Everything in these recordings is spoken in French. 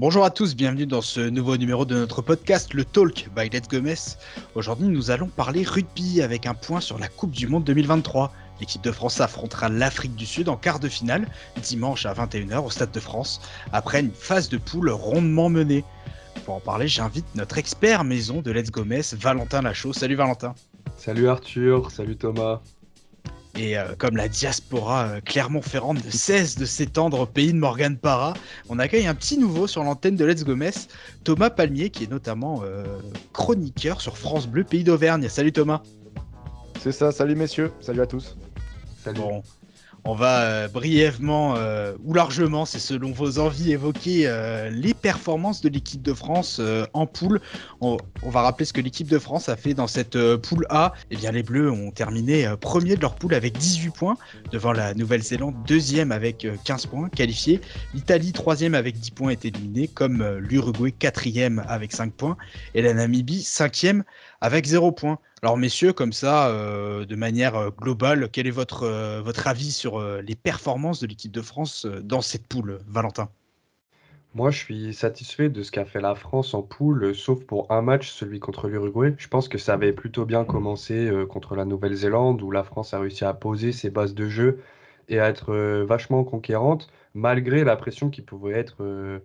Bonjour à tous, bienvenue dans ce nouveau numéro de notre podcast, le Talk by Let's Go Metz. Aujourd'hui, nous allons parler rugby avec un point sur la Coupe du Monde 2023. L'équipe de France affrontera l'Afrique du Sud en quart de finale, dimanche à 21h au Stade de France, après une phase de poule rondement menée. Pour en parler, j'invite notre expert maison de Let's Go Metz, Valentin Lachaud. Salut Valentin. Salut Arthur, salut Thomas. Et comme la diaspora Clermont-Ferrand ne cesse de s'étendre au pays de Morgane Parra, on accueille un petit nouveau sur l'antenne de Let's Go Metz, Thomas Palmier, qui est notamment chroniqueur sur France Bleu Pays d'Auvergne. Salut Thomas. C'est ça, salut messieurs, salut à tous. Salut. Bon, on va brièvement ou largement, c'est selon vos envies, évoquer les performances de l'équipe de France en poule. On va rappeler ce que l'équipe de France a fait dans cette poule A. Eh bien, les Bleus ont terminé premier de leur poule avec 18 points, devant la Nouvelle-Zélande, deuxième avec 15 points qualifiés. L'Italie, troisième avec 10 points, est éliminée, comme l'Uruguay, quatrième avec 5 points, et la Namibie, cinquième avec 0 points. Alors messieurs, comme ça, de manière globale, quel est votre avis sur les performances de l'équipe de France dans cette poule, Valentin? Moi, je suis satisfait de ce qu'a fait la France en poule, sauf pour un match, celui contre l'Uruguay. Je pense que ça avait plutôt bien commencé contre la Nouvelle-Zélande, où la France a réussi à poser ses bases de jeu et à être vachement conquérante, malgré la pression qui pouvait être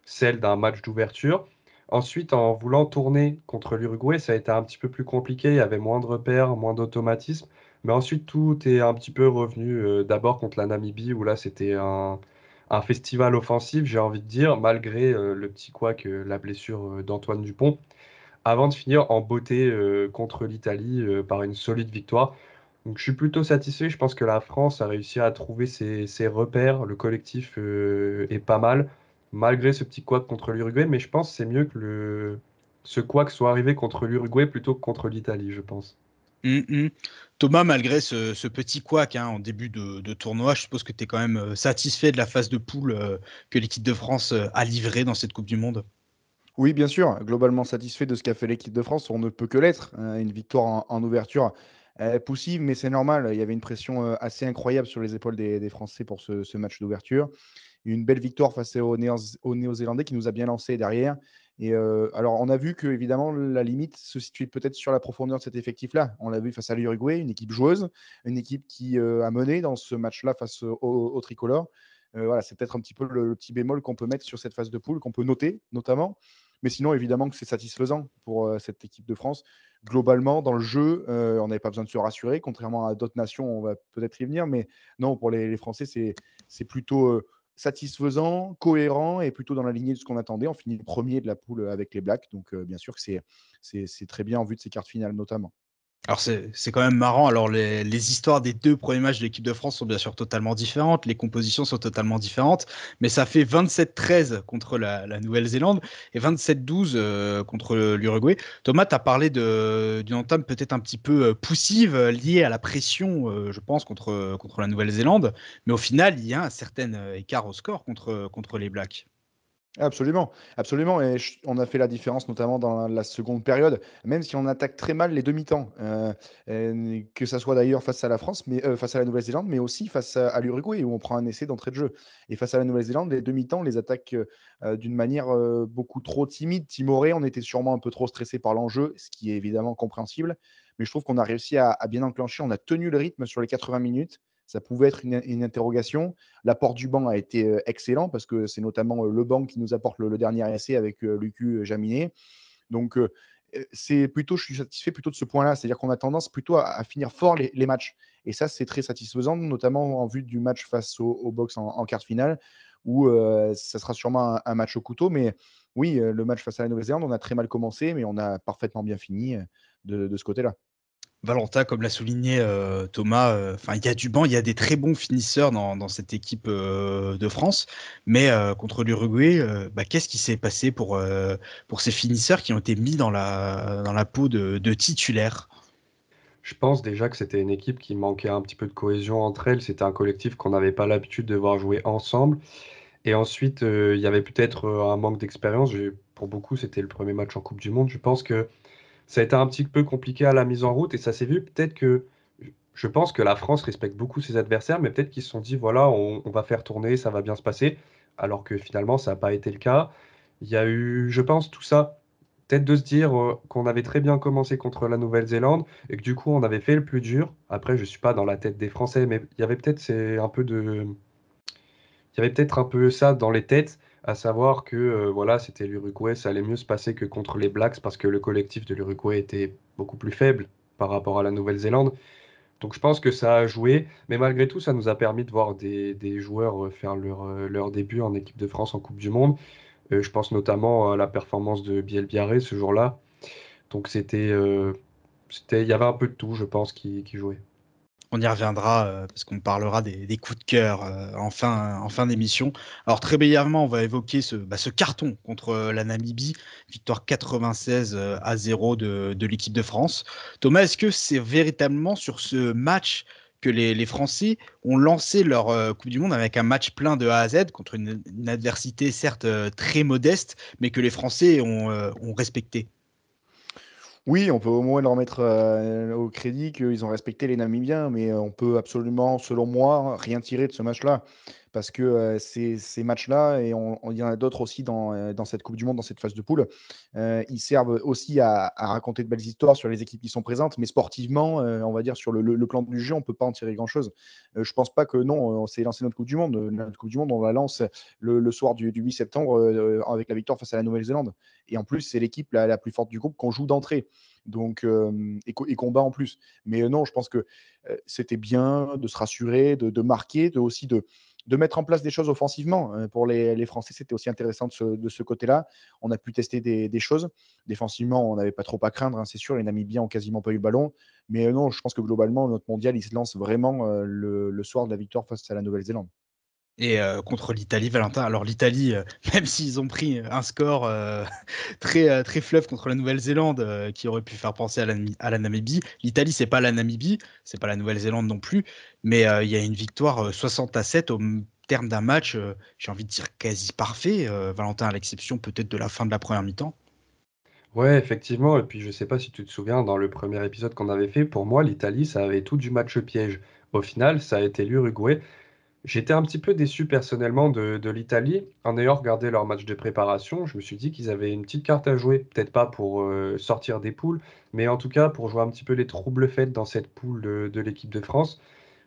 celle d'un match d'ouverture. Ensuite, en voulant tourner contre l'Uruguay, ça a été un petit peu plus compliqué. Il y avait moins de repères, moins d'automatisme. Mais ensuite, tout est un petit peu revenu d'abord contre la Namibie, où là, c'était un festival offensif, j'ai envie de dire, malgré le petit couac, la blessure d'Antoine Dupont, avant de finir en beauté contre l'Italie par une solide victoire. Donc je suis plutôt satisfait, je pense que la France a réussi à trouver ses repères, le collectif est pas mal, malgré ce petit couac contre l'Uruguay, mais je pense que c'est mieux que ce couac soit arrivé contre l'Uruguay plutôt que contre l'Italie, je pense. Thomas, malgré ce petit couac en début de tournoi, je suppose que tu es quand même satisfait de la phase de poule que l'équipe de France a livrée dans cette Coupe du Monde. Oui, bien sûr, globalement satisfait de ce qu'a fait l'équipe de France, on ne peut que l'être. Une victoire en ouverture poussive, mais c'est normal. Il y avait une pression assez incroyable sur les épaules des Français pour ce match d'ouverture. Une belle victoire face aux Néo-Zélandais qui nous a bien lancé derrière. Et alors, on a vu que évidemment la limite se situait peut-être sur la profondeur de cet effectif-là. On l'a vu face à l'Uruguay, une équipe joueuse, une équipe qui a mené dans ce match-là face au tricolore. Voilà, c'est peut-être un petit peu le petit bémol qu'on peut mettre sur cette phase de poule, qu'on peut noter notamment. Mais sinon, évidemment que c'est satisfaisant pour cette équipe de France. Globalement, dans le jeu, on n'avait pas besoin de se rassurer, contrairement à d'autres nations, on va peut-être y venir. Mais non, pour les Français, c'est plutôt satisfaisant, cohérent et plutôt dans la lignée de ce qu'on attendait. On finit le premier de la poule avec les Blacks. Donc, bien sûr que c'est très bien en vue de ces quarts finales notamment. Alors c'est quand même marrant. Alors les histoires des deux premiers matchs de l'équipe de France sont bien sûr totalement différentes, les compositions sont totalement différentes, mais ça fait 27-13 contre la Nouvelle-Zélande et 27-12 contre l'Uruguay. Thomas, tu as parlé d'une entame peut-être un petit peu poussive liée à la pression, je pense, contre la Nouvelle-Zélande, mais au final, il y a un certain écart au score contre les Blacks. Absolument, absolument. Et on a fait la différence notamment dans la seconde période, même si on attaque très mal les demi-temps, que ça soit d'ailleurs face à la France, mais face à la Nouvelle-Zélande, mais aussi face à l'Uruguay où on prend un essai d'entrée de jeu. Et face à la Nouvelle-Zélande, les demi-temps, on les attaque d'une manière beaucoup trop timide, timorée. On était sûrement un peu trop stressé par l'enjeu, ce qui est évidemment compréhensible. Mais je trouve qu'on a réussi à bien enclencher. On a tenu le rythme sur les 80 minutes. Ça pouvait être une interrogation. L'apport du banc a été excellent parce que c'est notamment le banc qui nous apporte le dernier essai avec Lucu Jaminet. Donc, je suis satisfait plutôt de ce point-là. C'est-à-dire qu'on a tendance plutôt à finir fort les matchs. Et ça, c'est très satisfaisant, notamment en vue du match face au Box en quart de finale, où ça sera sûrement un match au couteau. Mais oui, le match face à la Nouvelle-Zélande, on a très mal commencé, mais on a parfaitement bien fini de ce côté-là. Valentin, comme l'a souligné Thomas, il y a du banc, il y a des très bons finisseurs dans cette équipe de France, mais contre l'Uruguay, qu'est-ce qui s'est passé pour ces finisseurs qui ont été mis dans la peau de titulaires? Je pense déjà que c'était une équipe qui manquait un petit peu de cohésion entre elles. C'était un collectif qu'on n'avait pas l'habitude de voir jouer ensemble. Et ensuite, il y avait peut-être un manque d'expérience. Pour beaucoup, c'était le premier match en Coupe du Monde. Je pense que ça a été un petit peu compliqué à la mise en route et ça s'est vu. Peut-être que je pense que la France respecte beaucoup ses adversaires, mais peut-être qu'ils se sont dit, voilà, on va faire tourner, ça va bien se passer, alors que finalement, ça n'a pas été le cas. Il y a eu, je pense, tout ça. Peut-être de se dire qu'on avait très bien commencé contre la Nouvelle-Zélande et que du coup on avait fait le plus dur. Après, je suis pas dans la tête des Français, mais il y avait peut-être il y avait peut-être un peu ça dans les têtes, à savoir que voilà, c'était l'Uruguay, ça allait mieux se passer que contre les Blacks parce que le collectif de l'Uruguay était beaucoup plus faible par rapport à la Nouvelle-Zélande. Donc je pense que ça a joué, mais malgré tout, ça nous a permis de voir des joueurs faire leur début en équipe de France en Coupe du Monde. Je pense notamment à la performance de Biel Biarré ce jour-là. Donc il y avait un peu de tout, je pense, qui jouait. On y reviendra parce qu'on parlera des coups de cœur en fin d'émission. Alors très brièvement, on va évoquer ce carton contre la Namibie, victoire 96 à 0 de l'équipe de France. Thomas, est-ce que c'est véritablement sur ce match que les Français ont lancé leur Coupe du Monde avec un match plein de A à Z contre une adversité certes très modeste, mais que les Français ont respecté? Oui, on peut au moins leur mettre, au crédit qu'ils ont respecté les Namibiens, mais, on peut absolument, selon moi, rien tirer de ce match-là. Parce que, ces matchs-là et il y en a d'autres aussi dans cette coupe du monde, dans cette phase de poule, ils servent aussi à raconter de belles histoires sur les équipes qui sont présentes. Mais sportivement, on va dire sur le plan du jeu, on peut pas en tirer grand-chose. Je pense pas que non, on s'est lancé notre coupe du monde. Notre coupe du monde, on la lance le soir du 8 septembre, avec la victoire face à la Nouvelle-Zélande. Et en plus, c'est l'équipe la plus forte du groupe qu'on joue d'entrée. Donc, et qu'on bat en plus. Mais non, je pense que c'était bien de se rassurer, de marquer, aussi de mettre en place des choses offensivement. Pour les Français, c'était aussi intéressant de ce côté-là. On a pu tester des choses. Défensivement, on n'avait pas trop à craindre, hein, c'est sûr. Les Namibiens ont quasiment pas eu le ballon. Mais non, je pense que globalement, notre mondial, il se lance vraiment le soir de la victoire face à la Nouvelle-Zélande. Et contre l'Italie, Valentin. Alors l'Italie, même s'ils ont pris un score très fleuve contre la Nouvelle-Zélande, qui aurait pu faire penser à la Namibie, l'Italie, c'est pas la Namibie, c'est pas la Nouvelle-Zélande non plus, mais il y a une victoire 60 à 7 au terme d'un match, j'ai envie de dire quasi parfait, Valentin, à l'exception peut-être de la fin de la première mi-temps. Ouais, effectivement. Et puis, je sais pas si tu te souviens, dans le premier épisode qu'on avait fait, pour moi, l'Italie, ça avait tout du match piège. Au final, ça a été l'Uruguay. J'étais un petit peu déçu personnellement de l'Italie. En ayant regardé leur match de préparation, je me suis dit qu'ils avaient une petite carte à jouer. Peut-être pas pour sortir des poules, mais en tout cas pour jouer un petit peu les troubles faits dans cette poule de l'équipe de France.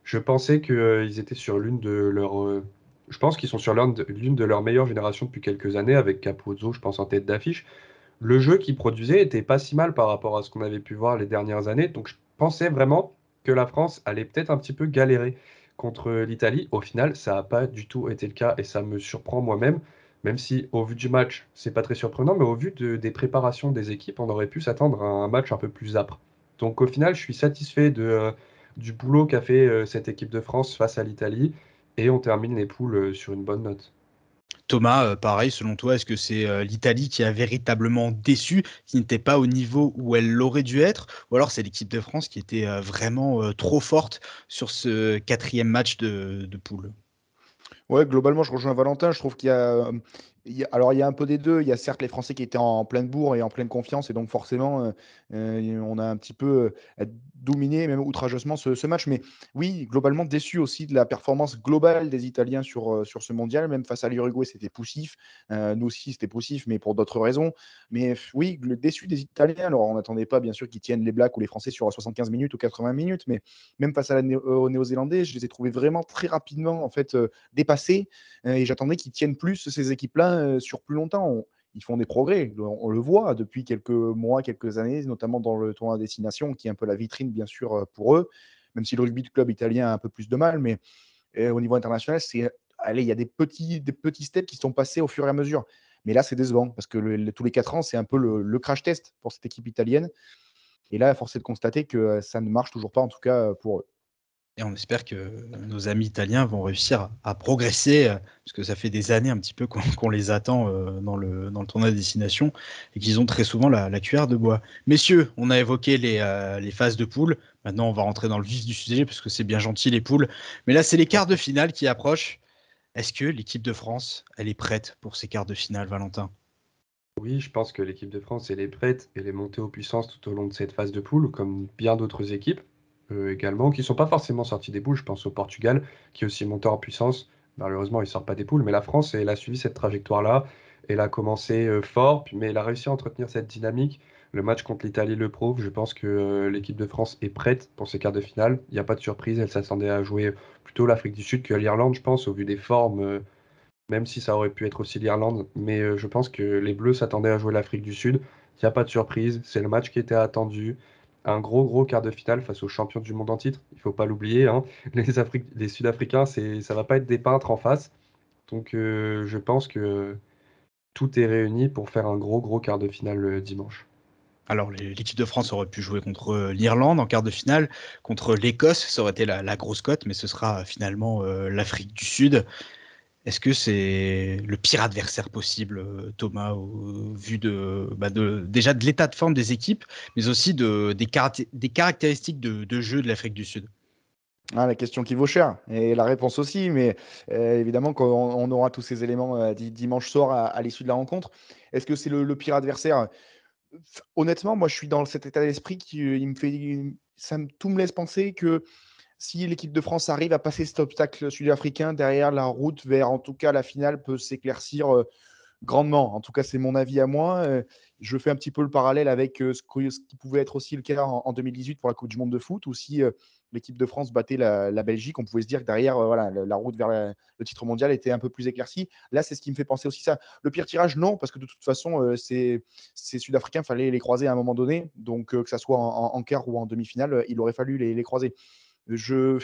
Je pensais qu'ils étaient sur l'une de leurs. Je pense qu'ils sont sur l'une de leurs meilleures générations depuis quelques années, avec Capozzo, je pense, en tête d'affiche. Le jeu qu'ils produisaient était pas si mal par rapport à ce qu'on avait pu voir les dernières années. Donc je pensais vraiment que la France allait peut-être un petit peu galérer contre l'Italie. Au final, ça n'a pas du tout été le cas et ça me surprend moi-même. Même si au vu du match, c'est pas très surprenant, mais au vu des préparations des équipes, on aurait pu s'attendre à un match un peu plus âpre. Donc au final, je suis satisfait du boulot qu'a fait cette équipe de France face à l'Italie et on termine les poules sur une bonne note. Thomas, pareil, selon toi, est-ce que c'est l'Italie qui a véritablement déçu, qui n'était pas au niveau où elle aurait dû être, ou alors c'est l'équipe de France qui était vraiment trop forte sur ce quatrième match de poule? Ouais, globalement, je rejoins Valentin. Je trouve qu'il y a, alors il y a un peu des 2. Il y a certes les Français qui étaient en pleine bourre et en pleine confiance et donc forcément, on a un petit peu, dominé même outrageusement ce match. Mais oui, globalement déçu aussi de la performance globale des Italiens sur ce mondial. Même face à l'Uruguay, c'était poussif. Nous aussi, c'était poussif, mais pour d'autres raisons. Mais oui, le déçu des Italiens. Alors on n'attendait pas bien sûr qu'ils tiennent les Blacks ou les Français sur 75 minutes ou 80 minutes, mais même face à aux Néo-Zélandais, je les ai trouvés vraiment très rapidement en fait, dépassés, et j'attendais qu'ils tiennent plus ces équipes-là sur plus longtemps. Ils font des progrès, on le voit depuis quelques mois, quelques années, notamment dans le tournoi à destination, qui est un peu la vitrine, bien sûr, pour eux, même si le rugby de club italien a un peu plus de mal. Mais au niveau international, allez, il y a des petits steps qui sont passés au fur et à mesure. Mais là, c'est décevant parce que tous les 4 ans, c'est un peu le crash test pour cette équipe italienne. Et là, force est de constater que ça ne marche toujours pas, en tout cas pour eux. Et on espère que nos amis italiens vont réussir à progresser, parce que ça fait des années un petit peu qu'on les attend dans le tournoi de destination et qu'ils ont très souvent la cuillère de bois. Messieurs, on a évoqué les phases de poule. Maintenant, on va rentrer dans le vif du sujet parce que c'est bien gentil les poules. Mais là, c'est les quarts de finale qui approchent. Est-ce que l'équipe de France, elle est prête pour ces quarts de finale, Valentin? Oui, je pense que l'équipe de France, elle est prête, elle est montée aux puissances tout au long de cette phase de poule, comme bien d'autres équipes également, qui ne sont pas forcément sorties des poules. Je pense au Portugal, qui est aussi monté en puissance. Malheureusement, il ne sort pas des poules, mais la France, elle a suivi cette trajectoire-là. Elle a commencé fort, mais elle a réussi à entretenir cette dynamique. Le match contre l'Italie le prouve. Je pense que l'équipe de France est prête pour ces quarts de finale. Il n'y a pas de surprise. Elle s'attendait à jouer plutôt l'Afrique du Sud que l'Irlande, je pense, au vu des formes, même si ça aurait pu être aussi l'Irlande. Mais je pense que les Bleus s'attendaient à jouer l'Afrique du Sud. Il n'y a pas de surprise. C'est le match qui était attendu. Un gros quart de finale face aux champions du monde en titre. Il ne faut pas l'oublier, hein. Les Sud-Africains, ça va pas être des peintres en face. Donc je pense que tout est réuni pour faire un gros quart de finale dimanche. Alors, l'équipe de France aurait pu jouer contre l'Irlande en quart de finale, contre l'Écosse, ça aurait été la grosse cote, mais ce sera finalement l'Afrique du Sud. Est-ce que c'est le pire adversaire possible, Thomas, au vu déjà de l'état de forme des équipes, mais aussi des caractéristiques de jeu de l'Afrique du Sud? Ah, la question qui vaut cher et la réponse aussi, mais évidemment, quand on aura tous ces éléments dimanche soir à l'issue de la rencontre, est-ce que c'est le pire adversaire? Honnêtement, moi, je suis dans cet état d'esprit qui il me fait, tout me laisse penser que si l'équipe de France arrive à passer cet obstacle sud-africain, derrière la route vers, en tout cas, la finale peut s'éclaircir grandement. En tout cas, c'est mon avis à moi. Je fais un petit peu le parallèle avec ce qui pouvait être aussi le cas en 2018 pour la Coupe du monde de foot, où si l'équipe de France battait la Belgique, on pouvait se dire que derrière, voilà, la route vers le titre mondial était un peu plus éclaircie. Là, c'est ce qui me fait penser aussi ça. Le pire tirage, non, parce que de toute façon, ces Sud-Africains, il fallait les croiser à un moment donné. Donc, que ça soit en quart ou en demi-finale, il aurait fallu les croiser. Je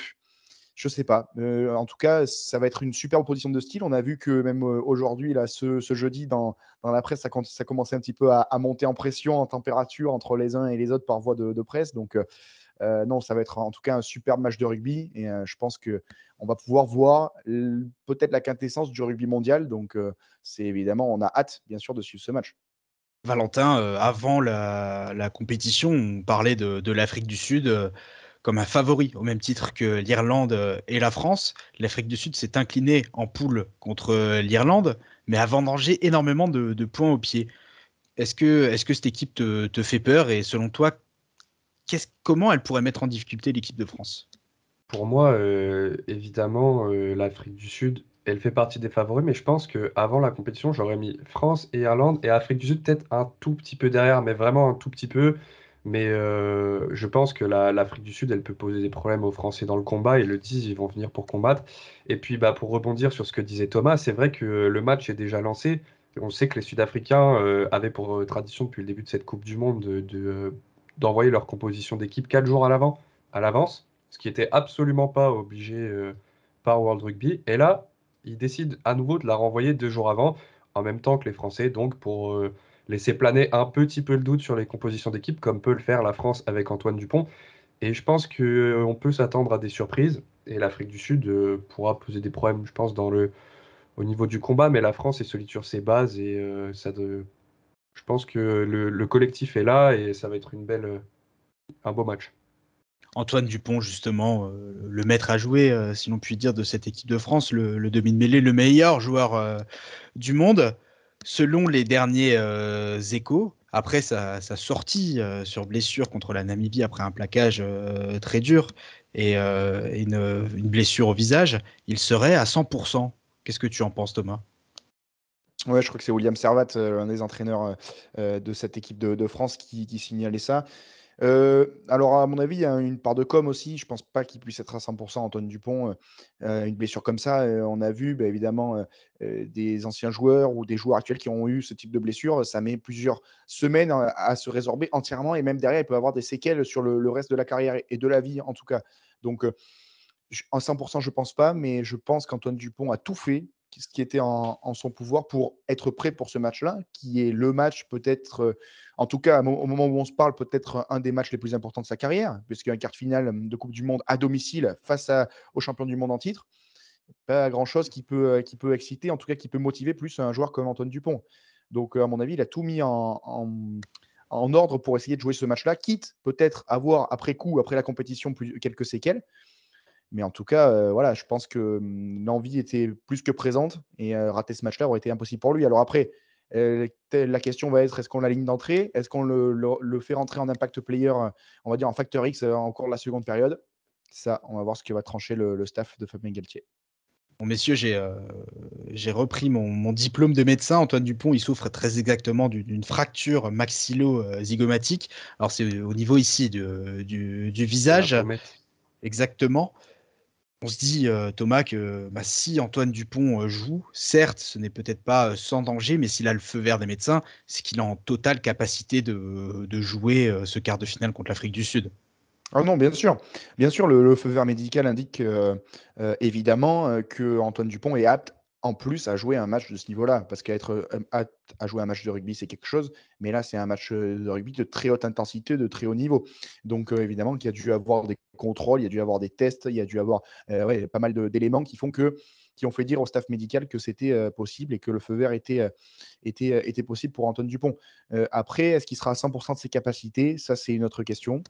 je sais pas. En tout cas, ça va être une super opposition de style. On a vu que même aujourd'hui, là, ce jeudi, dans la presse, ça commençait un petit peu à monter en pression, en température entre les uns et les autres par voie de presse. Donc, non, ça va être en tout cas un superbe match de rugby. Et je pense qu'on va pouvoir voir peut-être la quintessence du rugby mondial. Donc, c'est évidemment, on a hâte, bien sûr, de suivre ce match. Valentin, avant la compétition, on parlait de l'Afrique du Sud comme un favori, au même titre que l'Irlande et la France. L'Afrique du Sud s'est inclinée en poule contre l'Irlande, mais a vendangé énormément de points au pied. Est-ce que cette équipe te fait peur et selon toi, comment elle pourrait mettre en difficulté l'équipe de France? Pour moi, évidemment, l'Afrique du Sud, elle fait partie des favoris, mais je pense qu'avant la compétition, j'aurais mis France et Irlande et Afrique du Sud peut-être un tout petit peu derrière, mais vraiment un tout petit peu. Mais je pense que l'Afrique du Sud, elle peut poser des problèmes aux Français dans le combat. Ils le disent, ils vont venir pour combattre. Et puis, bah, pour rebondir sur ce que disait Thomas, c'est vrai que le match est déjà lancé. On sait que les Sud-Africains avaient pour tradition depuis le début de cette Coupe du Monde d'envoyer leur composition d'équipe 4 jours à l'avance, ce qui était absolument pas obligé par World Rugby. Et là, ils décident à nouveau de la renvoyer 2 jours avant, en même temps que les Français, donc pour laisser planer un petit peu le doute sur les compositions d'équipe, comme peut le faire la France avec Antoine Dupont. Et je pense qu'on peut s'attendre à des surprises. Et l'Afrique du Sud pourra poser des problèmes, je pense, au niveau du combat, mais la France est solide sur ses bases et je pense que le collectif est là et ça va être un beau match. Antoine Dupont, justement, le maître à jouer, si l'on peut dire, de cette équipe de France, le demi de mêlée, le meilleur joueur du monde, selon les derniers échos. Après sa sortie sur blessure contre la Namibie, après un plaquage très dur et une blessure au visage, il serait à 100%. Qu'est-ce que tu en penses, Thomas? Ouais, je crois que c'est William Servat, un des entraîneurs de cette équipe de France qui signalait ça. Alors à mon avis, il y a une part de com aussi. Je pense pas qu'il puisse être à 100 Antoine Dupont, une blessure comme ça, on a vu, bah, évidemment, des anciens joueurs ou des joueurs actuels qui ont eu ce type de blessure. Ça met plusieurs semaines à se résorber entièrement et même derrière, il peut avoir des séquelles sur le reste de la carrière et de la vie, en tout cas. Donc, à 100 je pense pas, mais je pense qu'Antoine Dupont a tout fait, ce qui était en son pouvoir pour être prêt pour ce match-là, qui est le match peut-être, en tout cas au moment où on se parle, peut-être un des matchs les plus importants de sa carrière, puisqu'un quart de finale de Coupe du monde à domicile face aux champions du monde en titre, pas grand-chose qui peut exciter, en tout cas qui peut motiver plus un joueur comme Antoine Dupont. Donc, à mon avis, il a tout mis en ordre pour essayer de jouer ce match-là, quitte peut-être à avoir après coup, après la compétition, quelques séquelles. Mais en tout cas, voilà, je pense que, l'envie était plus que présente et rater ce match-là aurait été impossible pour lui. Alors après, la question va être: est-ce qu'on l'aligne d'entrée? Est-ce qu'on le fait rentrer en impact player, on va dire en facteur X, en cours de la seconde période? Ça, on va voir ce que va trancher le staff de Fabien Galtier. Bon, messieurs, j'ai repris mon diplôme de médecin. Antoine Dupont, il souffre très exactement d'une fracture maxillo-zygomatique. Alors, c'est au niveau ici du de la visage, pommette. exactement. On se dit, Thomas, que bah, si Antoine Dupont joue, certes, ce n'est peut-être pas sans danger, mais s'il a le feu vert des médecins, c'est qu'il est en totale capacité de jouer ce quart de finale contre l'Afrique du Sud. Ah non, bien sûr. Bien sûr, le feu vert médical indique, évidemment, qu'Antoine Dupont est apte, en plus, à jouer un match de ce niveau-là. Parce qu'être, apte à jouer un match de rugby, c'est quelque chose, mais là, c'est un match, de rugby de très haute intensité, de très haut niveau. Donc, évidemment qu'il y a dû avoir des contrôles, il y a dû avoir des tests, il y a dû avoir, ouais, pas mal d'éléments qui ont fait dire au staff médical que c'était, possible et que le feu vert était possible pour Antoine Dupont. Après, est-ce qu'il sera à 100 de ses capacités? Ça, c'est une autre question.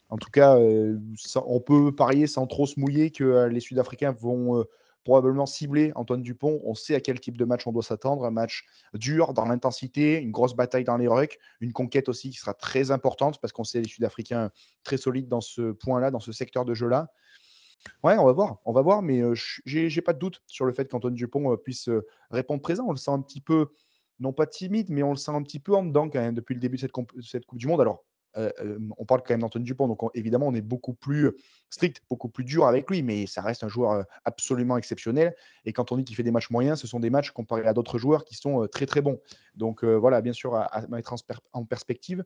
En tout cas, on peut parier sans trop se mouiller que les Sud-Africains vont probablement cibler Antoine Dupont. On sait à quel type de match on doit s'attendre. Un match dur dans l'intensité, une grosse bataille dans les rucks, une conquête aussi qui sera très importante parce qu'on sait les Sud-Africains très solides dans ce point-là, dans ce secteur de jeu-là. Ouais, on va voir, mais j'ai pas de doute sur le fait qu'Antoine Dupont puisse répondre présent. On le sent un petit peu, non pas timide, mais on le sent un petit peu en dedans quand même depuis le début de cette Coupe du Monde. Alors, on parle quand même d'Antoine Dupont, donc évidemment, on est beaucoup plus strict, beaucoup plus dur avec lui, mais ça reste un joueur absolument exceptionnel. Et quand on dit qu'il fait des matchs moyens, ce sont des matchs comparés à d'autres joueurs qui sont très très bons. Donc voilà, bien sûr, à mettre en perspective.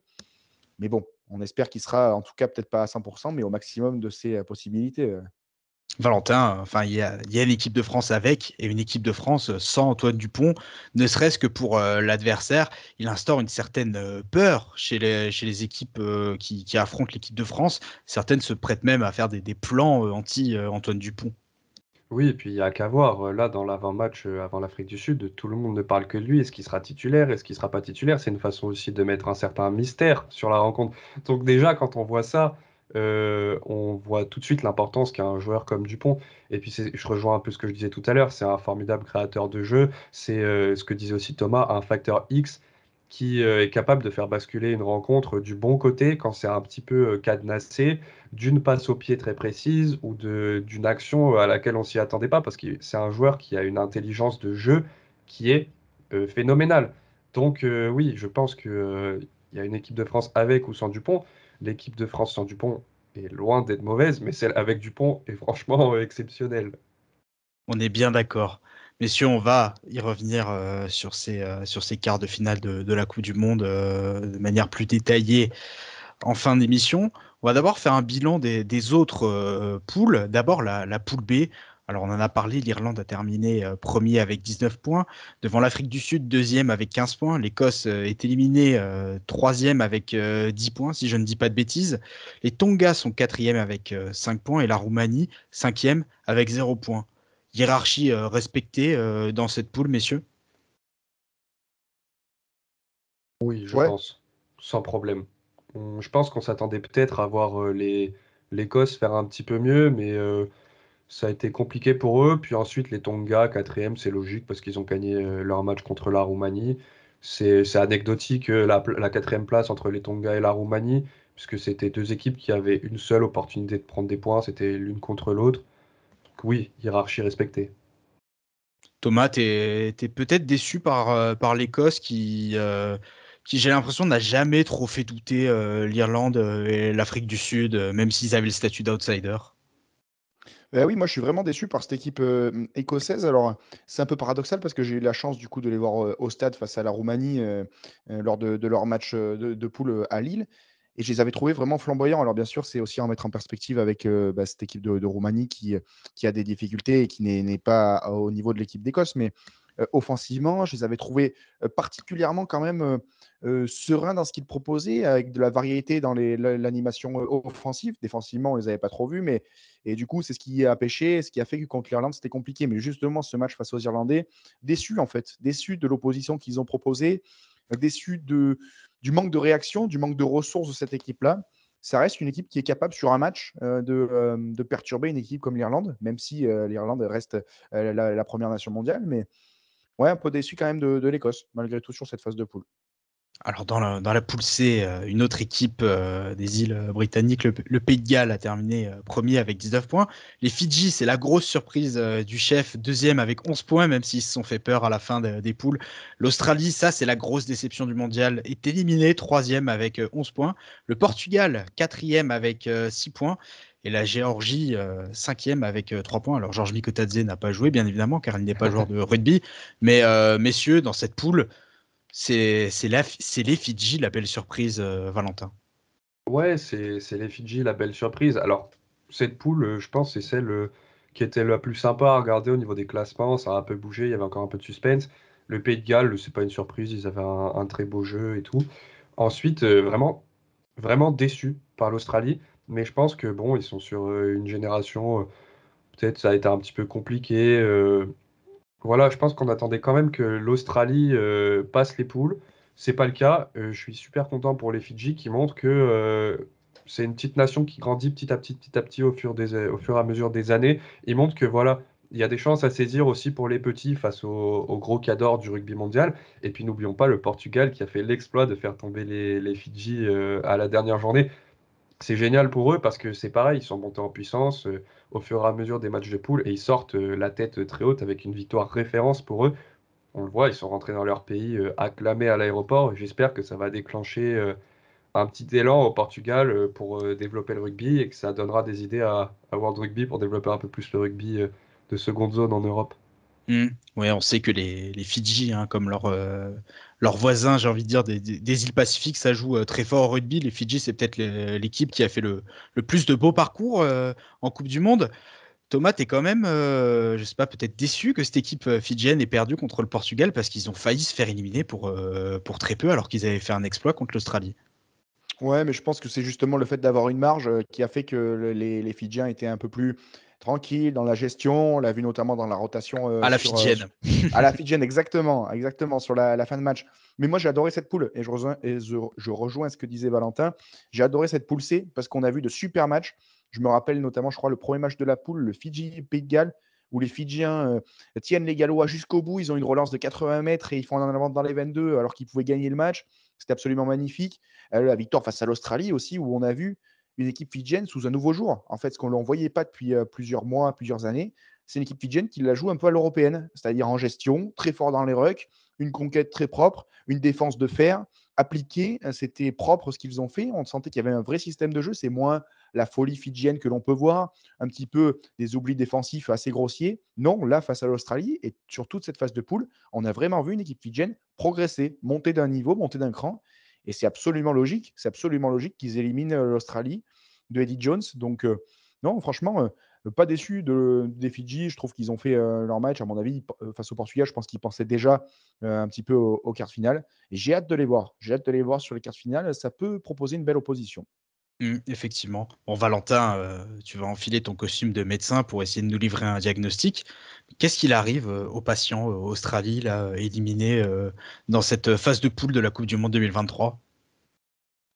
Mais bon, on espère qu'il sera, en tout cas, peut-être pas à 100%, mais au maximum de ses possibilités. Valentin, enfin, il y a une équipe de France avec et une équipe de France sans Antoine Dupont, ne serait-ce que pour l'adversaire. Il instaure une certaine peur chez les équipes qui affrontent l'équipe de France. Certaines se prêtent même à faire des plans anti-Antoine Dupont. Oui, et puis il y a qu'à voir, là, dans l'avant-match, avant l'Afrique du Sud, tout le monde ne parle que de lui. Est-ce qu'il sera titulaire? Est-ce qu'il sera pas titulaire? C'est une façon aussi de mettre un certain mystère sur la rencontre. Donc déjà, quand on voit ça, on voit tout de suite l'importance qu'a un joueur comme Dupont. Et puis je rejoins un peu ce que je disais tout à l'heure, c'est un formidable créateur de jeu. C'est ce que disait aussi Thomas, un facteur X qui est capable de faire basculer une rencontre du bon côté quand c'est un petit peu cadenassé d'une passe au pied très précise ou d'une action à laquelle on s'y attendait pas, parce que c'est un joueur qui a une intelligence de jeu qui est phénoménale. Donc oui, je pense que, il y a une équipe de France avec ou sans Dupont. L'équipe de France sans Dupont est loin d'être mauvaise, mais celle avec Dupont est franchement exceptionnelle. On est bien d'accord. Messieurs, on va y revenir sur ces quarts de finale de la Coupe du Monde de manière plus détaillée en fin d'émission. On va d'abord faire un bilan des autres poules. D'abord, la poule B. Alors, on en a parlé, l'Irlande a terminé premier avec 19 points. Devant l'Afrique du Sud, deuxième avec 15 points. L'Écosse est éliminée troisième avec 10 points, si je ne dis pas de bêtises. Les Tonga sont quatrième avec 5 points et la Roumanie, cinquième avec 0 points. Hiérarchie respectée dans cette poule, messieurs. Oui, je Ouais, pense, sans problème. Je pense qu'on s'attendait peut-être à voir l'Écosse faire un petit peu mieux, mais ça a été compliqué pour eux. Puis ensuite, les Tonga, quatrième, c'est logique parce qu'ils ont gagné leur match contre la Roumanie. C'est anecdotique la quatrième place entre les Tonga et la Roumanie, puisque c'était deux équipes qui avaient une seule opportunité de prendre des points, c'était l'une contre l'autre. Donc oui, hiérarchie respectée. Thomas, t'es peut-être déçu par l'Écosse qui j'ai l'impression, n'a jamais trop fait douter l'Irlande et l'Afrique du Sud, même s'ils avaient le statut d'outsider. bah, oui, moi je suis vraiment déçu par cette équipe, écossaise. Alors, c'est un peu paradoxal parce que j'ai eu la chance du coup de les voir, au stade face à la Roumanie, lors de leur match, de poule, à Lille et je les avais trouvés vraiment flamboyants. Alors bien sûr, c'est aussi à en mettre en perspective avec, bah, cette équipe de Roumanie qui a des difficultés et qui n'est pas au niveau de l'équipe d'Écosse. Mais, offensivement, je les avais trouvés, particulièrement quand même, sereins dans ce qu'ils proposaient avec de la variété dans l'animation, offensive. Défensivement, on les avait pas trop vus, mais et du coup, c'est ce qui a pêché, ce qui a fait que contre l'Irlande, c'était compliqué. Mais justement, ce match face aux Irlandais, déçu en fait, déçu de l'opposition qu'ils ont proposée, déçu du manque de réaction, du manque de ressources de cette équipe-là. Ça reste une équipe qui est capable sur un match de perturber une équipe comme l'Irlande, même si l'Irlande reste la première nation mondiale. Mais ouais, un peu déçu quand même de l'Écosse, malgré tout, sur cette phase de poule. Alors dans la poule C, une autre équipe des îles britanniques, le Pays de Galles, a terminé premier avec 19 points. Les Fidji, c'est la grosse surprise du chef, deuxième avec 11 points, même s'ils se sont fait peur à la fin des poules. L'Australie, ça c'est la grosse déception du mondial, est éliminé, troisième avec 11 points. Le Portugal, quatrième avec 6 points. Et la Géorgie, cinquième avec 3 points. Alors Georges Mikotadze n'a pas joué, bien évidemment, car il n'est pas joueur de rugby. Mais messieurs, dans cette poule, c'est les Fidji, la belle surprise, Valentin. Ouais, c'est les Fidji, la belle surprise. Alors, cette poule, je pense, c'est celle qui était la plus sympa à regarder au niveau des classements. Ça a un peu bougé, il y avait encore un peu de suspense. Le Pays de Galles, c'est pas une surprise, ils avaient un très beau jeu et tout. Ensuite, vraiment déçu par l'Australie, mais je pense que bon, ils sont sur une génération, peut-être ça a été un petit peu compliqué. Voilà, je pense qu'on attendait quand même que l'Australie passe les poules. C'est pas le cas. Je suis super content pour les Fidji qui montrent que c'est une petite nation qui grandit petit à petit au fur et à mesure des années. Ils montrent que voilà, il y a des chances à saisir aussi pour les petits face aux gros cadors du rugby mondial. Et puis n'oublions pas le Portugal qui a fait l'exploit de faire tomber les Fidji à la dernière journée. C'est génial pour eux parce que c'est pareil, ils sont montés en puissance au fur et à mesure des matchs de poule et ils sortent la tête très haute avec une victoire référence pour eux. On le voit, ils sont rentrés dans leur pays acclamés à l'aéroport. J'espère que ça va déclencher un petit élan au Portugal pour développer le rugby et que ça donnera des idées à World Rugby pour développer un peu plus le rugby de seconde zone en Europe. Ouais, on sait que les Fidji, hein, comme leurs voisins, j'ai envie de dire, des îles Pacifiques, ça joue très fort au rugby. Les Fidji, c'est peut-être l'équipe qui a fait le plus de beaux parcours en Coupe du Monde. Thomas, t'es quand même, je sais pas, peut-être déçu que cette équipe fidjienne ait perdu contre le Portugal parce qu'ils ont failli se faire éliminer pour très peu alors qu'ils avaient fait un exploit contre l'Australie. Ouais, mais je pense que c'est justement le fait d'avoir une marge, qui a fait que les Fidjiens étaient un peu plus tranquilles dans la gestion. On l'a vu notamment dans la rotation, À la fidjienne. à la Fidjienne, exactement, exactement, sur la fin de match. Mais moi, j'ai adoré cette poule et je rejoins ce que disait Valentin. J'ai adoré cette poule C parce qu'on a vu de super matchs. Je me rappelle notamment, je crois, le premier match de la poule, le Fidji-Pays de Galles, où les Fidjiens, tiennent les Gallois jusqu'au bout. Ils ont une relance de 80 mètres et ils font un en avant dans les 22 alors qu'ils pouvaient gagner le match. C'était absolument magnifique. La victoire face à l'Australie aussi, où on a vu une équipe fidjienne sous un nouveau jour. En fait, ce qu'on ne voyait pas depuis plusieurs mois, plusieurs années, c'est une équipe fidjienne qui la joue un peu à l'européenne, c'est-à-dire en gestion, très fort dans les rucks, une conquête très propre, une défense de fer, appliquée. C'était propre ce qu'ils ont fait. On sentait qu'il y avait un vrai système de jeu. C'est moins la folie fidjienne que l'on peut voir, un petit peu des oublis défensifs assez grossiers. Non, là, face à l'Australie et sur toute cette phase de poule, on a vraiment vu une équipe fidjienne progresser, monter d'un niveau, monter d'un cran. Et c'est absolument logique qu'ils éliminent l'Australie de Eddie Jones. Donc, non, franchement, pas déçu des Fidji. Je trouve qu'ils ont fait leur match, à mon avis, face au Portugal. Je pense qu'ils pensaient déjà un petit peu aux quarts de finale. Et j'ai hâte de les voir. J'ai hâte de les voir sur les quarts de finale. Ça peut proposer une belle opposition. Effectivement. Bon, Valentin, tu vas enfiler ton costume de médecin pour essayer de nous livrer un diagnostic. Qu'est-ce qu'il arrive aux patients Australie, là, éliminés dans cette phase de poule de la Coupe du Monde 2023?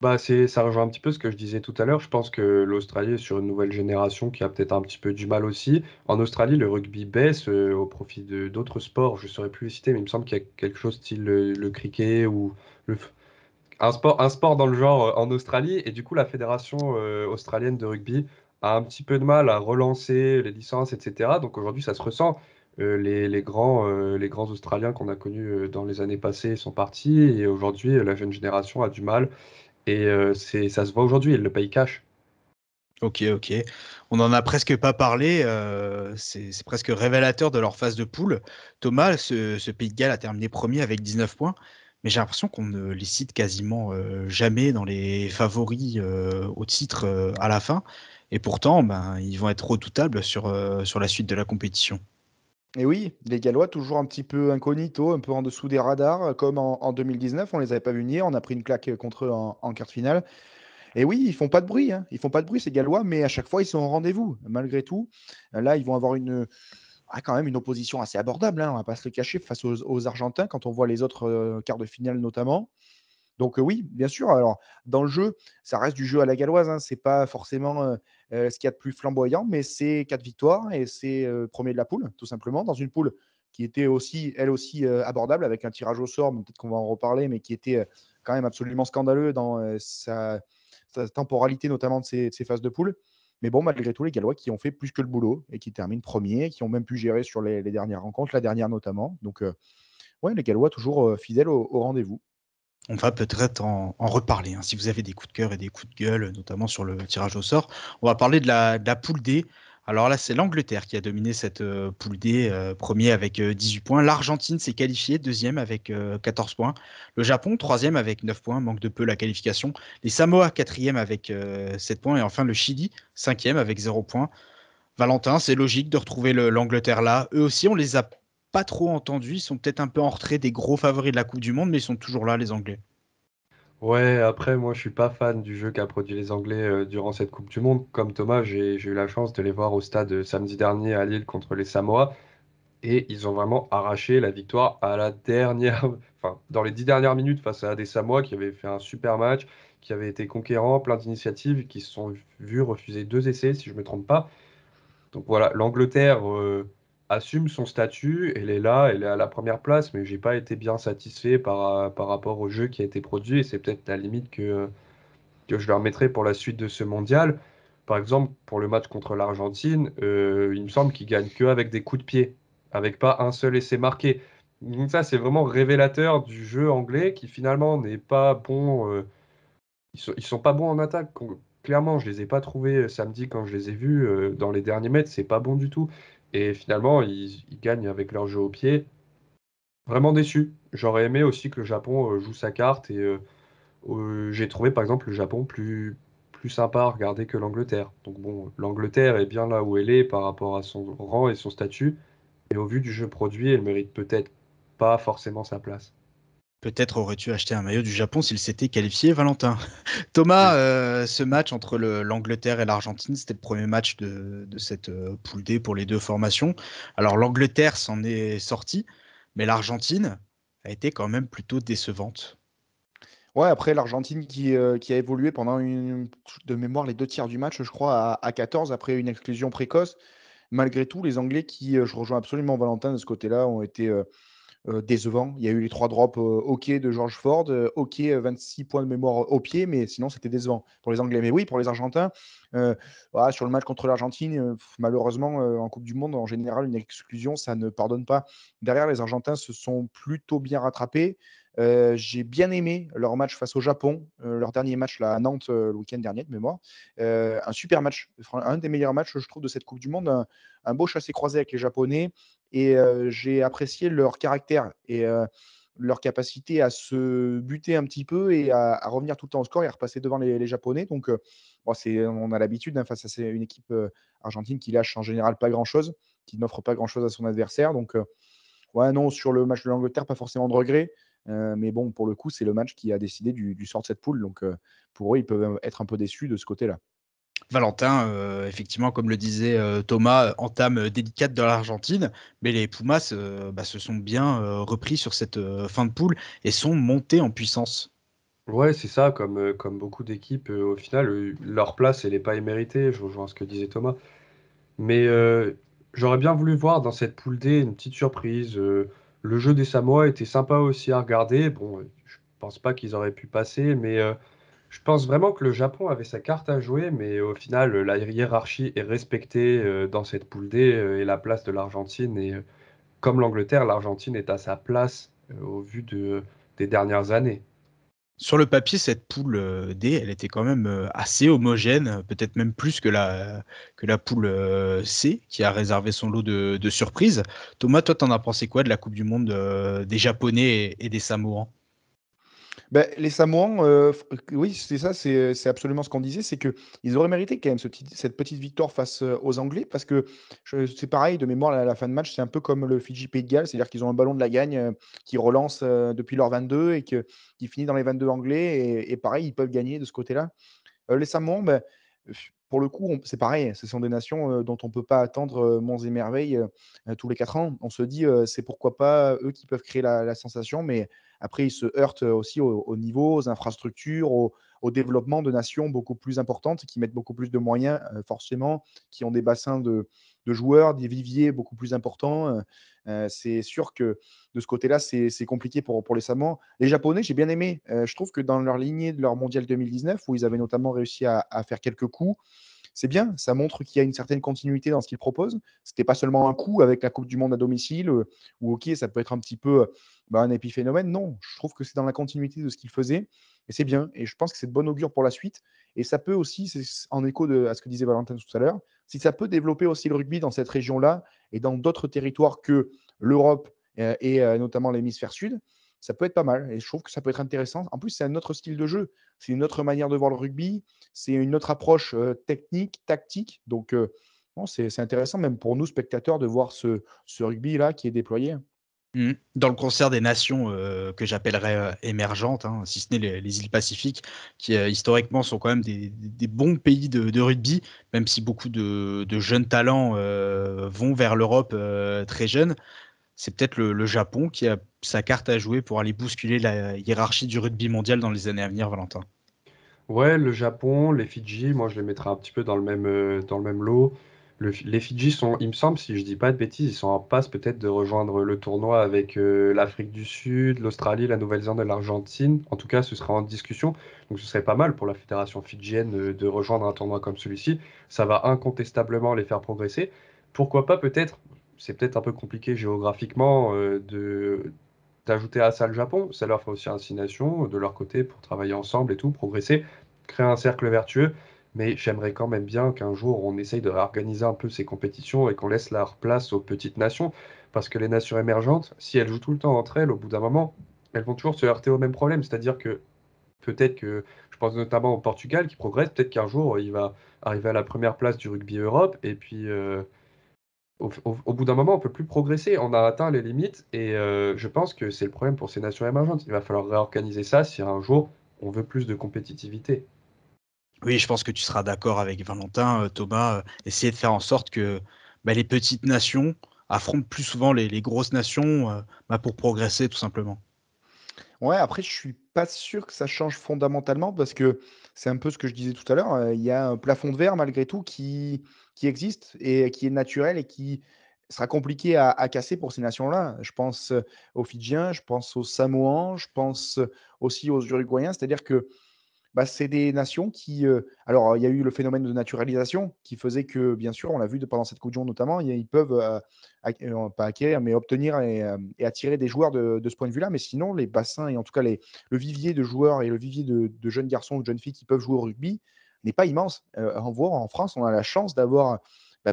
Bah, ça rejoint un petit peu ce que je disais tout à l'heure. Je pense que l'Australie est sur une nouvelle génération qui a peut-être un petit peu du mal aussi. En Australie, le rugby baisse au profit d'autres sports. Je ne saurais plus les citer, mais il me semble qu'il y a quelque chose style le cricket ou le, f- un sport dans le genre en Australie. Et du coup, la fédération australienne de rugby a un petit peu de mal à relancer les licences, etc. Donc aujourd'hui, ça se ressent. Les grands Australiens qu'on a connus dans les années passées sont partis et aujourd'hui, la jeune génération a du mal. Et ça se voit aujourd'hui, ils le payent cash. Ok, ok. On n'en a presque pas parlé. C'est presque révélateur de leur phase de poule. Thomas, ce Pays de Galles a terminé premier avec 19 points, mais j'ai l'impression qu'on ne les cite quasiment jamais dans les favoris au titre à la fin. Et pourtant, ben, ils vont être redoutables sur la suite de la compétition. Et oui, les Gallois, toujours un petit peu incognito, un peu en dessous des radars, comme en 2019, on les avait pas vus venir, on a pris une claque contre eux en quart de finale. Et oui, ils font pas de bruit, hein. Ils font pas de bruit, ces Gallois, mais à chaque fois, ils sont au rendez-vous, malgré tout. Là, ils vont avoir quand même une opposition assez abordable, hein, on va pas se le cacher, face aux Argentins, quand on voit les autres quarts de finale notamment. Donc oui, bien sûr. Alors, dans le jeu, ça reste du jeu à la galloise, hein. C'est pas forcément ce qu'il y a de plus flamboyant, mais c'est 4 victoires et c'est premier de la poule, tout simplement. Dans une poule qui était aussi, elle aussi, abordable avec un tirage au sort, mais peut-être qu'on va en reparler, mais qui était quand même absolument scandaleux dans sa temporalité, notamment de ses phases de poule. Mais bon, malgré tout, les Gallois qui ont fait plus que le boulot et qui terminent premiers, qui ont même pu gérer sur les dernières rencontres, la dernière notamment. Donc, ouais, les Gallois toujours fidèles au rendez-vous. On va peut-être en reparler, hein, si vous avez des coups de cœur et des coups de gueule, notamment sur le tirage au sort. On va parler de la poule D. Alors là, c'est l'Angleterre qui a dominé cette poule D, premier avec 18 points. L'Argentine s'est qualifiée, deuxième avec 14 points. Le Japon, troisième avec 9 points, manque de peu la qualification. Les Samoa, quatrième avec 7 points. Et enfin, le Chili, cinquième avec 0 points. Valentin, c'est logique de retrouver l'Angleterre là. Eux aussi, on les a pas trop entendus. Ils sont peut-être un peu en retrait des gros favoris de la Coupe du Monde, mais ils sont toujours là, les Anglais. Ouais, après, moi, je suis pas fan du jeu qu'a produit les Anglais durant cette Coupe du Monde. Comme Thomas, j'ai eu la chance de les voir au stade samedi dernier à Lille contre les Samoa. Et ils ont vraiment arraché la victoire à la dernière, enfin, dans les 10 dernières minutes face à des Samoa qui avaient fait un super match, qui avaient été conquérants, plein d'initiatives, qui se sont vus refuser 2 essais, si je ne me trompe pas. Donc voilà, l'Angleterre assume son statut, elle est là, elle est à la première place, mais j'ai pas été bien satisfait par rapport au jeu qui a été produit, et c'est peut-être la limite que je leur mettrai pour la suite de ce mondial. Par exemple, pour le match contre l'Argentine, il me semble qu'ils gagnent que avec des coups de pied, avec pas un seul essai marqué. Donc ça, c'est vraiment révélateur du jeu anglais qui finalement n'est pas bon. Ils sont pas bons en attaque. Clairement, je les ai pas trouvés samedi quand je les ai vus dans les derniers mètres. C'est pas bon du tout. Et finalement, ils gagnent avec leur jeu au pied. Vraiment déçu. J'aurais aimé aussi que le Japon joue sa carte et j'ai trouvé par exemple le Japon plus sympa à regarder que l'Angleterre. Donc bon, l'Angleterre est bien là où elle est par rapport à son rang et son statut, et au vu du jeu produit, elle mérite peut-être pas forcément sa place. Peut-être aurais-tu acheté un maillot du Japon s'il s'était qualifié, Valentin. Thomas, Oui. ce match entre l'Angleterre et l'Argentine, c'était le premier match de cette poule D pour les deux formations. Alors l'Angleterre s'en est sortie, mais l'Argentine a été quand même plutôt décevante. Ouais, après l'Argentine qui a évolué pendant de mémoire les 2 tiers du match, je crois, à 14 après une exclusion précoce. Malgré tout, les Anglais qui, je rejoins absolument Valentin de ce côté-là, ont été, décevants. Il y a eu les 3 drops, hockey de George Ford, hockey, 26 points de mémoire au pied, mais sinon c'était décevant pour les Anglais. Mais oui, pour les Argentins, voilà, sur le match contre l'Argentine, malheureusement, en coupe du monde, en général, une exclusion, ça ne pardonne pas. Derrière, les Argentins se sont plutôt bien rattrapés. J'ai bien aimé leur match face au Japon, leur dernier match là, à Nantes, le week-end dernier de mémoire. Un super match, un des meilleurs matchs, je trouve, de cette coupe du monde. Un beau chassé-croisé avec les Japonais et j'ai apprécié leur caractère et leur capacité à se buter un petit peu et à revenir tout le temps au score et à repasser devant les Japonais. Donc, bon, on a l'habitude hein, face à une équipe argentine qui lâche en général pas grand-chose, qui n'offre pas grand-chose à son adversaire. Donc, ouais, non, sur le match de l'Angleterre, pas forcément de regret. Mais bon, pour le coup, c'est le match qui a décidé du sort de cette poule. Donc, pour eux, ils peuvent être un peu déçus de ce côté-là. Valentin, effectivement, comme le disait Thomas, entame délicate de l'Argentine, mais les Pumas se sont bien repris sur cette fin de poule et sont montés en puissance. Ouais, c'est ça, comme beaucoup d'équipes, au final, leur place, elle n'est pas imméritée, je rejoins ce que disait Thomas. Mais j'aurais bien voulu voir dans cette poule D une petite surprise. Le jeu des Samoa était sympa aussi à regarder. Bon, je pense pas qu'ils auraient pu passer, mais je pense vraiment que le Japon avait sa carte à jouer, mais au final, la hiérarchie est respectée dans cette poule D et la place de l'Argentine. Et comme l'Angleterre, l'Argentine est à sa place au vu des dernières années. Sur le papier, cette poule D, elle était quand même assez homogène, peut-être même plus que la poule C, qui a réservé son lot de surprises. Thomas, toi, t'en as pensé quoi de la Coupe du Monde des Japonais et des Samoans? Beh, les Samoans, oui, c'est ça, c'est absolument ce qu'on disait, c'est qu'ils auraient mérité quand même cette petite victoire face, aux Anglais parce que c'est pareil de mémoire à la fin de match, c'est un peu comme le Fidji-Pays de Galles, c'est-à-dire qu'ils ont un ballon de la gagne, qui relance, depuis leur 22 et qui finit dans les 22 anglais et pareil, ils peuvent gagner de ce côté-là. Les Samoans, bah, pour le coup, c'est pareil, ce sont des nations, dont on ne peut pas attendre, monts et merveilles, tous les 4 ans. On se dit, c'est pourquoi pas eux qui peuvent créer la sensation, mais après ils se heurtent, aussi au niveau, aux infrastructures, au développement de nations beaucoup plus importantes, qui mettent beaucoup plus de moyens, forcément, qui ont des bassins de joueurs, des viviers beaucoup plus importants. C'est sûr que de ce côté-là, c'est compliqué pour les Samoans. Les Japonais, j'ai bien aimé. Je trouve que dans leur lignée de leur mondial 2019, où ils avaient notamment réussi à faire quelques coups, c'est bien. Ça montre qu'il y a une certaine continuité dans ce qu'ils proposent. C'était pas seulement un coup avec la Coupe du Monde à domicile, où ok, ça peut être un petit peu un épiphénomène. Non, je trouve que c'est dans la continuité de ce qu'ils faisaient. Et c'est bien. Et je pense que c'est de bon augure pour la suite. Et ça peut aussi, c'est en écho à ce que disait Valentin tout à l'heure, si ça peut développer aussi le rugby dans cette région-là et dans d'autres territoires que l'Europe et notamment l'hémisphère sud, ça peut être pas mal. Et je trouve que ça peut être intéressant. En plus, c'est un autre style de jeu. C'est une autre manière de voir le rugby. C'est une autre approche technique, tactique. Donc, bon, c'est intéressant, même pour nous, spectateurs, de voir ce rugby-là qui est déployé. Dans le concert des nations que j'appellerais émergentes, hein, si ce n'est les îles Pacifiques, qui historiquement sont quand même des bons pays de rugby, même si beaucoup de jeunes talents vont vers l'Europe très jeunes, c'est peut-être le Japon qui a sa carte à jouer pour aller bousculer la hiérarchie du rugby mondial dans les années à venir, Valentin. Ouais, le Japon, les Fidji, moi je les mettrais un petit peu dans le même lot. Les Fidji sont, il me semble, si je dis pas de bêtises, ils sont en passe peut-être de rejoindre le tournoi avec l'Afrique du Sud, l'Australie, la Nouvelle-Zélande et l'Argentine. En tout cas, ce sera en discussion. Donc ce serait pas mal pour la fédération fidjienne de rejoindre un tournoi comme celui-ci. Ça va incontestablement les faire progresser. Pourquoi pas peut-être, c'est peut-être un peu compliqué géographiquement d'ajouter à ça le Japon. Ça leur fait aussi un 6 nations de leur côté pour travailler ensemble et tout, progresser, créer un cercle vertueux. Mais j'aimerais quand même bien qu'un jour on essaye de réorganiser un peu ces compétitions et qu'on laisse leur place aux petites nations. Parce que les nations émergentes, si elles jouent tout le temps entre elles, au bout d'un moment, elles vont toujours se heurter au même problème. C'est-à-dire que peut-être que, je pense notamment au Portugal qui progresse, peut-être qu'un jour il va arriver à la première place du rugby Europe et puis au bout d'un moment, on peut plus progresser. On a atteint les limites et je pense que c'est le problème pour ces nations émergentes. Il va falloir réorganiser ça si un jour on veut plus de compétitivité. Oui, je pense que tu seras d'accord avec Valentin, Thomas, essayer de faire en sorte que les petites nations affrontent plus souvent les grosses nations pour progresser tout simplement. Ouais, après, je suis pas sûr que ça change fondamentalement parce que c'est un peu ce que je disais tout à l'heure. Il y a un plafond de verre malgré tout qui existe et qui est naturel et qui sera compliqué à casser pour ces nations-là. Je pense aux Fidjiens, je pense aux Samoans, je pense aussi aux Uruguayens. C'est-à-dire que c'est des nations qui, alors, il y a eu le phénomène de naturalisation qui faisait que, bien sûr, on l'a vu pendant cette coupe du monde notamment, ils peuvent, pas acquérir, mais obtenir et attirer des joueurs de ce point de vue-là. Mais sinon, les bassins et en tout cas le vivier de joueurs et le vivier de jeunes garçons ou de jeunes filles qui peuvent jouer au rugby n'est pas immense. En France, on a la chance d'avoir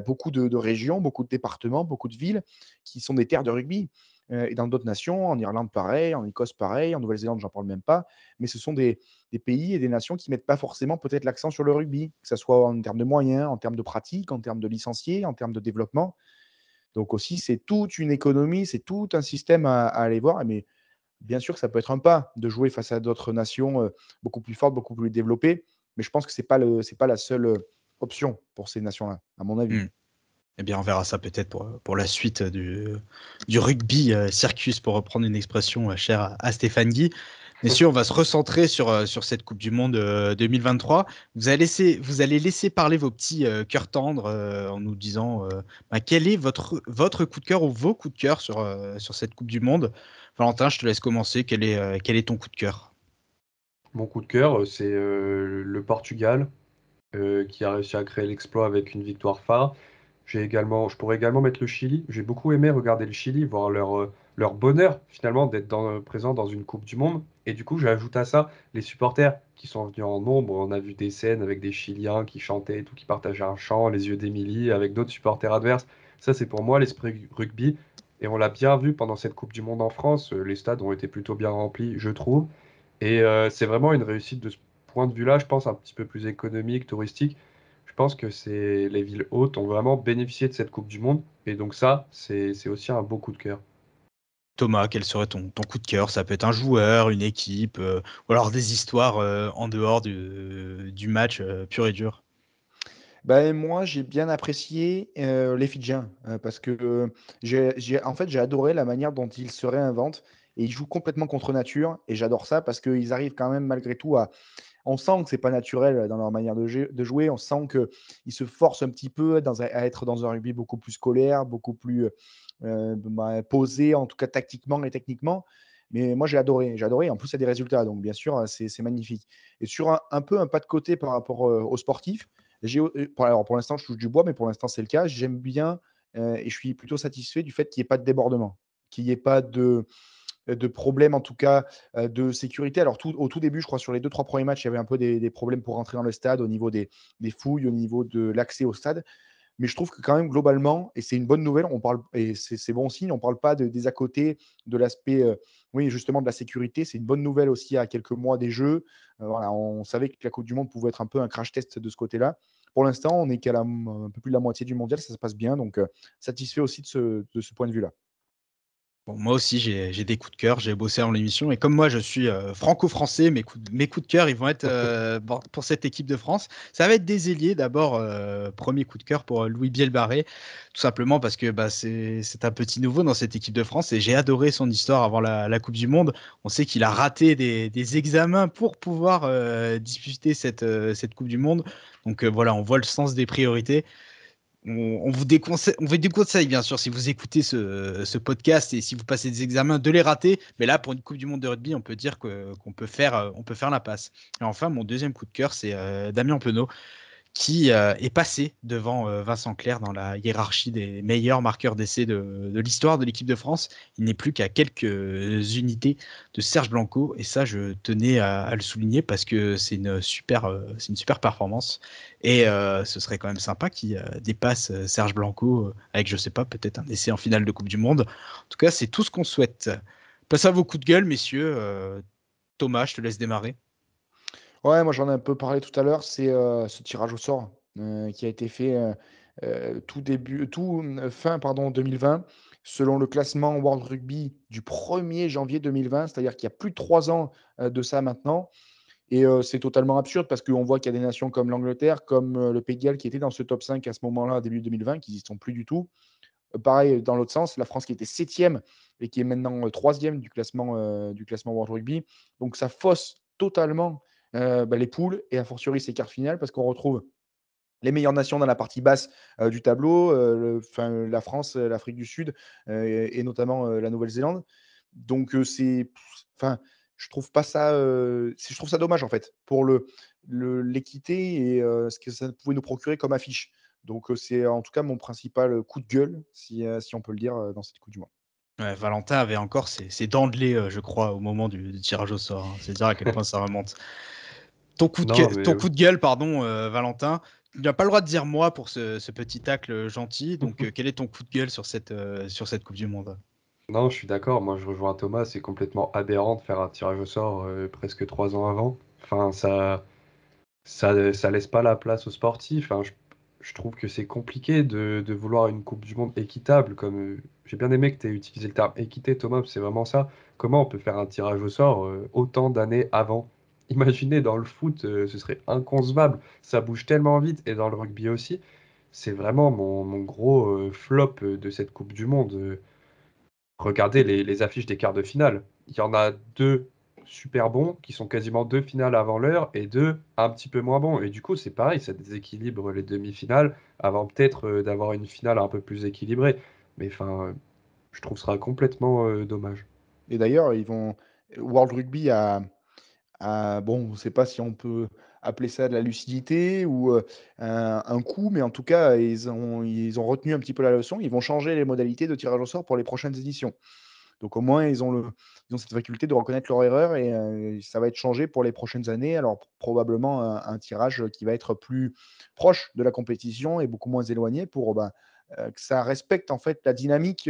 beaucoup de régions, beaucoup de départements, beaucoup de villes qui sont des terres de rugby. Et dans d'autres nations, en Irlande pareil, en Écosse pareil, en Nouvelle-Zélande, j'en parle même pas. Mais ce sont des pays et des nations qui mettent pas forcément peut-être l'accent sur le rugby, que ce soit en termes de moyens, en termes de pratique, en termes de licenciés, en termes de développement. Donc aussi, c'est toute une économie, c'est tout un système à aller voir. Mais bien sûr que ça peut être un pas de jouer face à d'autres nations beaucoup plus fortes, beaucoup plus développées. Mais je pense que c'est pas la seule option pour ces nations-là, à mon avis. Hmm. Eh bien, on verra ça peut-être pour la suite du rugby circus, pour reprendre une expression chère à Stéphane Guy. Messieurs, on va se recentrer sur cette Coupe du Monde 2023. Vous allez laisser parler vos petits cœurs tendres en nous disant quel est votre coup de cœur ou vos coups de cœur sur cette Coupe du Monde. Valentin, je te laisse commencer. Quel est ton coup de cœur? Mon coup de cœur, c'est le Portugal qui a réussi à créer l'exploit avec une victoire phare. Je pourrais également mettre le Chili. J'ai beaucoup aimé regarder le Chili, voir leur bonheur finalement d'être présent dans une Coupe du Monde. Et du coup, j'ajoute à ça les supporters qui sont venus en nombre. On a vu des scènes avec des Chiliens qui chantaient et tout, qui partageaient un chant, les yeux d'Émilie, avec d'autres supporters adverses. Ça, c'est pour moi l'esprit rugby. Et on l'a bien vu pendant cette Coupe du Monde en France. Les stades ont été plutôt bien remplis, je trouve. Et c'est vraiment une réussite de ce point de vue-là, je pense, un petit peu plus économique, touristique. Je pense que les villes hautes ont vraiment bénéficié de cette Coupe du Monde. Et donc ça, c'est aussi un beau coup de cœur. Thomas, quel serait ton coup de cœur? Ça peut être un joueur, une équipe, ou alors des histoires en dehors du match pur et dur. Moi, j'ai bien apprécié, les Fidjiens, parce que, en fait, j'ai adoré la manière dont ils se réinventent et ils jouent complètement contre nature et j'adore ça parce qu'ils arrivent quand même malgré tout on sent que c'est pas naturel dans leur manière de jouer. On sent qu'ils se forcent un petit peu à être dans un rugby beaucoup plus scolaire, beaucoup plus posé, en tout cas tactiquement et techniquement. Mais moi, j'ai adoré. J'ai adoré. En plus, il y a des résultats. Donc, bien sûr, c'est magnifique. Et sur un peu un pas de côté par rapport aux sportifs, alors pour l'instant, je touche du bois, mais pour l'instant, c'est le cas. J'aime bien et je suis plutôt satisfait du fait qu'il n'y ait pas de débordement, qu'il n'y ait pas de problème, en tout cas, de sécurité. Alors, au tout début, je crois, sur les deux, trois premiers matchs, il y avait un peu des problèmes pour rentrer dans le stade au niveau des fouilles, au niveau de l'accès au stade. Mais je trouve que quand même, globalement, et c'est une bonne nouvelle, on parle, et c'est bon signe, on ne parle pas des à côté, de l'aspect, oui, justement, de la sécurité. C'est une bonne nouvelle aussi à quelques mois des Jeux. Voilà, on savait que la Coupe du Monde pouvait être un peu un crash test de ce côté-là. Pour l'instant, on est un peu plus de la moitié du mondial, ça se passe bien. Donc, satisfait aussi de ce point de vue-là. Bon, moi aussi, j'ai des coups de cœur, j'ai bossé dans l'émission, et comme moi, je suis franco-français, mes coups de cœur, ils vont être pour cette équipe de France. Ça va être des ailiers. D'abord, premier coup de cœur pour Louis Bielbarré, tout simplement parce que bah, c'est un petit nouveau dans cette équipe de France, et j'ai adoré son histoire avant la Coupe du Monde. On sait qu'il a raté des examens pour pouvoir disputer cette Coupe du Monde. Donc voilà, on voit le sens des priorités. On vous déconseille, bien sûr, si vous écoutez ce podcast et si vous passez des examens, de les rater. Mais là, pour une Coupe du Monde de rugby, on peut dire qu'on peut faire la passe. Et enfin, mon deuxième coup de cœur, c'est Damien Penaud, qui est passé devant Vincent Clerc dans la hiérarchie des meilleurs marqueurs d'essai de l'histoire de l'équipe de France. Il n'est plus qu'à quelques unités de Serge Blanco, et ça, je tenais à le souligner parce que c'est une super performance, et ce serait quand même sympa qu'il dépasse Serge Blanco avec, je sais pas, peut-être un essai en finale de Coupe du Monde. En tout cas, c'est tout ce qu'on souhaite. Passez à vos coups de gueule, messieurs. Thomas, je te laisse démarrer. Ouais, moi j'en ai un peu parlé tout à l'heure, c'est ce tirage au sort qui a été fait fin pardon, 2020, selon le classement World Rugby du 1er janvier 2020, c'est-à-dire qu'il y a plus de 3 ans de ça maintenant. Et c'est totalement absurde parce qu'on voit qu'il y a des nations comme l'Angleterre, comme le Pays de Galles qui étaient dans ce top 5 à ce moment-là, début 2020, qui n'y sont plus du tout. Pareil, dans l'autre sens, la France qui était septième et qui est maintenant troisième du classement World Rugby. Donc ça fausse totalement les poules et a fortiori ces quarts finales parce qu'on retrouve les meilleures nations dans la partie basse du tableau, la France, l'Afrique du Sud et notamment la Nouvelle-Zélande. Donc enfin, je trouve pas ça, je trouve ça dommage en fait pour l'équité et ce que ça pouvait nous procurer comme affiche. Donc c'est en tout cas mon principal coup de gueule, si on peut le dire, dans cette Coupe du monde. Ouais, Valentin avait encore ses dents de lait, je crois, au moment du tirage au sort, hein. C'est dire à quel point ça remonte. Non, mais Ton coup de gueule, pardon, Valentin. Tu n'as pas le droit de dire moi pour ce petit tacle gentil. Donc, quel est ton coup de gueule sur cette Coupe du Monde? non, je suis d'accord. Moi, je rejoins Thomas. C'est complètement aberrant de faire un tirage au sort presque 3 ans avant. Enfin, ça laisse pas la place aux sportifs. Enfin, je trouve que c'est compliqué de vouloir une Coupe du Monde équitable. J'ai bien aimé que tu aies utilisé le terme équité, Thomas, parce que c'est vraiment ça. Comment on peut faire un tirage au sort autant d'années avant? Imaginez, dans le foot, ce serait inconcevable. Ça bouge tellement vite, et dans le rugby aussi. C'est vraiment mon gros flop de cette Coupe du Monde. Regardez les affiches des quarts de finale. Il y en a deux super bons qui sont quasiment deux finales avant l'heure et deux un petit peu moins bons. Et du coup, c'est pareil, ça déséquilibre les demi-finales avant peut-être d'avoir une finale un peu plus équilibrée. Mais enfin, je trouve ça complètement dommage. Et d'ailleurs, World Rugby bon, on ne sait pas si on peut appeler ça de la lucidité ou un coup, mais en tout cas, ils ont retenu un petit peu la leçon. Ils vont changer les modalités de tirage au sort pour les prochaines éditions. Donc au moins, ils ont cette faculté de reconnaître leur erreur et ça va être changé pour les prochaines années. Alors probablement un tirage qui va être plus proche de la compétition et beaucoup moins éloigné pour que ça respecte en fait la dynamique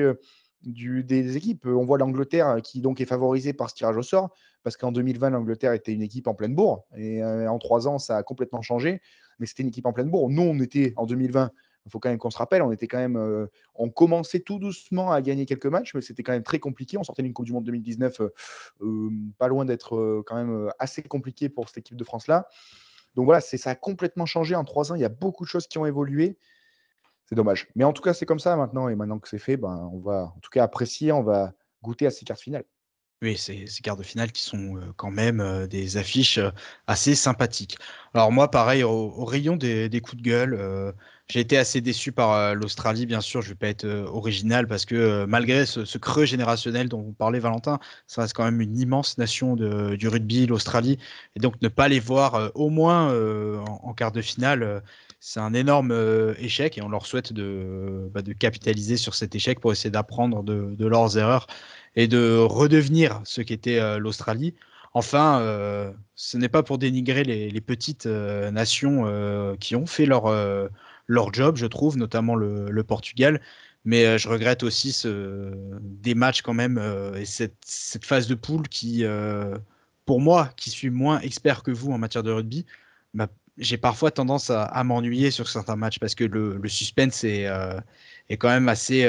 des équipes. On voit l'Angleterre qui donc est favorisée par ce tirage au sort parce qu'en 2020, l'Angleterre était une équipe en pleine bourre et en 3 ans, ça a complètement changé. Mais c'était une équipe en pleine bourre. Nous, on était en 2020. Il faut quand même qu'on se rappelle, on était quand même on commençait tout doucement à gagner quelques matchs, mais c'était quand même très compliqué. On sortait d'une Coupe du Monde 2019, pas loin d'être quand même assez compliqué pour cette équipe de France-là. Donc voilà, ça a complètement changé en 3 ans. Il y a beaucoup de choses qui ont évolué. C'est dommage. Mais en tout cas, c'est comme ça maintenant. Et maintenant que c'est fait, on va en tout cas apprécier, on va goûter à ces quarts finales. Oui, ces quarts de finale qui sont quand même des affiches assez sympathiques. Alors moi, pareil, au rayon des coups de gueule, j'ai été assez déçu par l'Australie, bien sûr, je vais pas être original parce que malgré ce creux générationnel dont vous parlez, Valentin, ça reste quand même une immense nation du rugby, l'Australie, et donc ne pas les voir au moins en quart de finale, c'est un énorme échec et on leur souhaite de capitaliser sur cet échec pour essayer d'apprendre de leurs erreurs et de redevenir ce qu'était l'Australie. Enfin, ce n'est pas pour dénigrer les petites nations qui ont fait leur job, je trouve, notamment le Portugal. Mais je regrette aussi des matchs quand même et cette phase de poule qui, pour moi, qui suis moins expert que vous en matière de rugby, bah, j'ai parfois tendance à m'ennuyer sur certains matchs parce que le suspense est quand même assez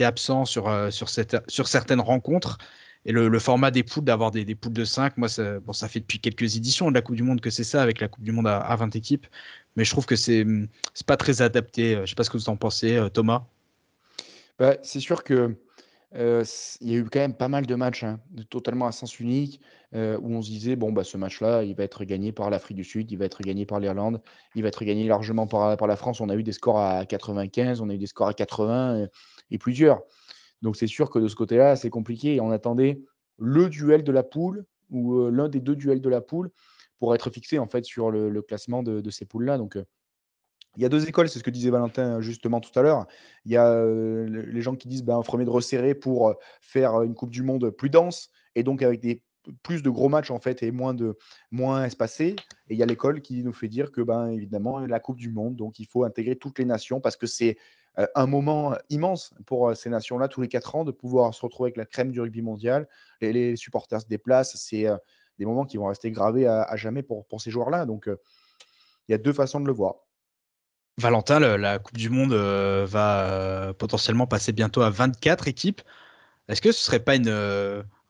absent sur certaines rencontres. Et le format des poules, d'avoir des poules de 5, moi, ça fait depuis quelques éditions de la Coupe du Monde que c'est ça, avec la Coupe du Monde à 20 équipes. Mais je trouve que c'est pas très adapté. Je sais pas ce que vous en pensez, Thomas. Bah, c'est sûr que, il y a eu quand même pas mal de matchs, hein, de totalement à sens unique, où on se disait: «Bon, bah, ce match-là, il va être gagné par l'Afrique du Sud, il va être gagné par l'Irlande, il va être gagné largement par la France». On a eu des scores à 95, on a eu des scores à 80, et plusieurs. Donc c'est sûr que de ce côté-là, c'est compliqué et on attendait le duel de la poule ou, l'un des 2 duels de la poule pour être fixé, en fait, sur le classement de ces poules-là. Donc, il y a 2 écoles, c'est ce que disait Valentin, justement tout à l'heure. Il y a, le les gens qui disent: «Ben, ferait mieux de resserrer pour, faire, une coupe du monde plus dense et donc avec des plus de gros matchs en fait et moins espacés», et il y a l'école qui nous fait dire que, ben, évidemment, la coupe du monde, donc il faut intégrer toutes les nations parce que c'est, un moment immense pour, ces nations-là tous les 4 ans de pouvoir se retrouver avec la crème du rugby mondial. Les supporters se déplacent, c'est, des moments qui vont rester gravés à jamais pour ces joueurs-là, donc, il y a 2 façons de le voir. Valentin, la Coupe du Monde va potentiellement passer bientôt à 24 équipes. Est-ce que ce serait pas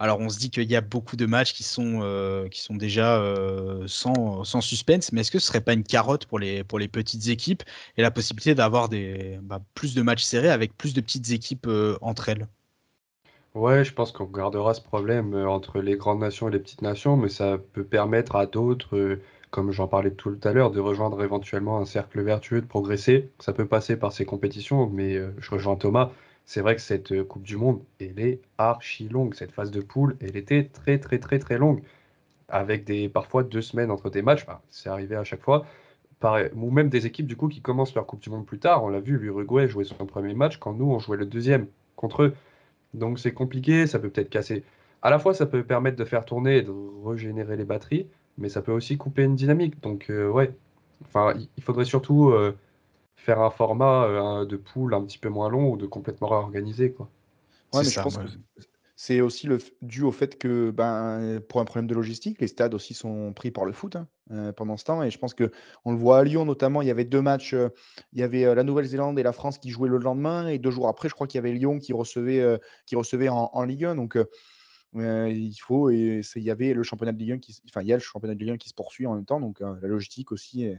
alors, on se dit qu'il y a beaucoup de matchs qui sont déjà sans suspense, mais est-ce que ce serait pas une carotte pour les petites équipes et la possibilité d'avoir plus de matchs serrés avec plus de petites équipes entre elles? Ouais, je pense qu'on gardera ce problème entre les grandes nations et les petites nations, mais ça peut permettre à d'autres, comme j'en parlais tout à l'heure, de rejoindre éventuellement un cercle vertueux, de progresser. Ça peut passer par ces compétitions, mais je rejoins Thomas. C'est vrai que cette Coupe du Monde, elle est archi longue. Cette phase de poule, elle était très, très, très, très longue, avec parfois 2 semaines entre des matchs. Enfin, c'est arrivé à chaque fois. Pareil, ou même des équipes du coup qui commencent leur Coupe du Monde plus tard. On l'a vu, l'Uruguay jouait son premier match quand nous, on jouait le deuxième contre eux. Donc c'est compliqué, ça peut peut-être casser. À la fois, ça peut permettre de faire tourner et de régénérer les batteries, mais ça peut aussi couper une dynamique. Donc ouais, enfin, il faudrait surtout faire un format de pool un petit peu moins long ou de complètement réorganisé, quoi. Ouais, C'est mais je ça, pense moi. que c'est aussi dû au fait que, ben, pour un problème de logistique, les stades aussi sont pris par le foot, hein, pendant ce temps, et je pense que on le voit à Lyon notamment, il y avait 2 matchs, il y avait, la Nouvelle-Zélande et la France qui jouaient le lendemain et 2 jours après, je crois qu'il y avait Lyon qui recevait en Ligue 1, donc il faut et c'est il y avait le championnat de Ligue 1 il y a le championnat de Ligue 1 qui se poursuit en même temps, donc la logistique aussi,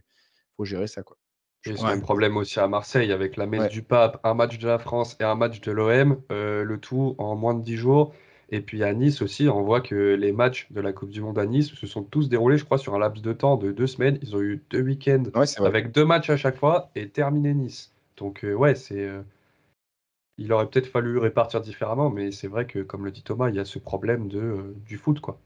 faut gérer ça, quoi. Je Et ce pense Ouais. même problème aussi à Marseille avec la messe ouais. du pape, un match de la France et un match de l'OM, le tout en moins de 10 jours. Et puis à Nice aussi, on voit que les matchs de la Coupe du Monde à Nice se sont tous déroulés, je crois, sur un laps de temps de 2 semaines. Ils ont eu 2 week-ends Ouais, c'est vrai. avec 2 matchs à chaque fois et terminé Nice. Donc ouais, il aurait peut-être fallu répartir différemment, mais c'est vrai que, comme le dit Thomas, il y a ce problème du foot, quoi.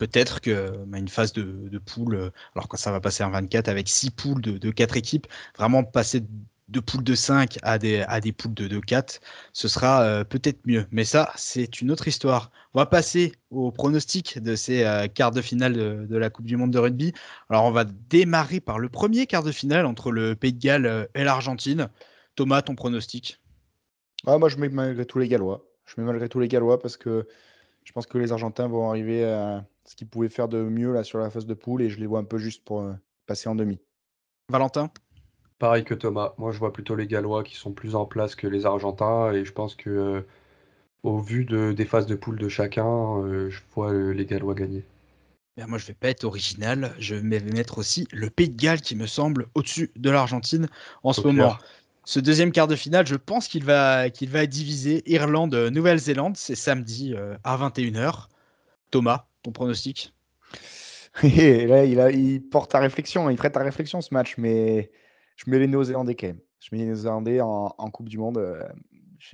Peut-être que une phase de poule, alors quand ça va passer en 24 avec 6 poules de 4 équipes, vraiment passer de poules de 5 à des poules de 4, ce sera peut-être mieux. Mais ça, c'est une autre histoire. On va passer au pronostic de ces quarts de finale de la Coupe du Monde de rugby. Alors, on va démarrer par le premier quart de finale entre le Pays de Galles et l'Argentine. Thomas, ton pronostic? Ah, moi, je mets malgré tout les Gallois. Je mets malgré tout les Gallois parce que je pense que les Argentins vont arriver à ce qu'ils pouvaient faire de mieux là sur la phase de poule et je les vois un peu juste pour, passer en demi. Valentin? Pareil que Thomas, moi je vois plutôt les Gallois qui sont plus en place que les Argentins, et je pense que au vu des phases de poule de chacun, je vois les Gallois gagner. Ben moi, je vais pas être original. Je vais mettre aussi le Pays de Galles qui me semble au-dessus de l'Argentine en ce moment. Soccer. Ce deuxième quart de finale, je pense qu'il va diviser Irlande-Nouvelle-Zélande. C'est samedi à 21h. Thomas, ton pronostic? Et là, il porte à réflexion, il prête à réflexion ce match, mais je mets les Néo-Zélandais quand même. Je mets les Néo-Zélandais en Coupe du Monde.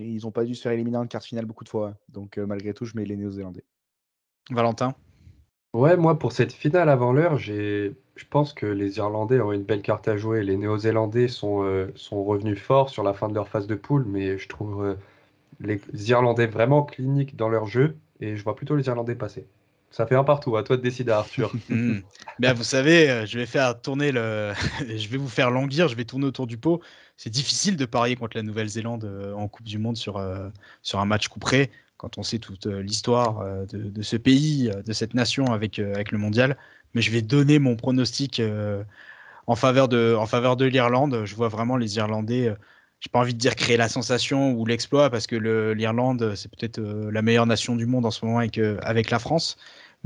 Ils n'ont pas dû se faire éliminer en quart de finale beaucoup de fois, hein. Donc malgré tout, je mets les Néo-Zélandais. Valentin? Ouais, moi, pour cette finale avant l'heure, je pense que les Irlandais ont une belle carte à jouer. Les Néo-Zélandais sont revenus forts sur la fin de leur phase de poule, mais je trouve les Irlandais vraiment cliniques dans leur jeu et je vois plutôt les Irlandais passer. Ça fait un partout, à toi de décider, Arthur. Hmm. Ben, vous savez, je vais faire tourner le. Je vais vous faire languir, je vais tourner autour du pot. C'est difficile de parier contre la Nouvelle-Zélande en Coupe du Monde sur un match coup près, quand on sait toute l'histoire de ce pays, de cette nation avec le mondial. Mais je vais donner mon pronostic en faveur de l'Irlande. Je vois vraiment les Irlandais. J'ai pas envie de dire créer la sensation ou l'exploit parce que l'Irlande, c'est peut-être la meilleure nation du monde en ce moment avec la France.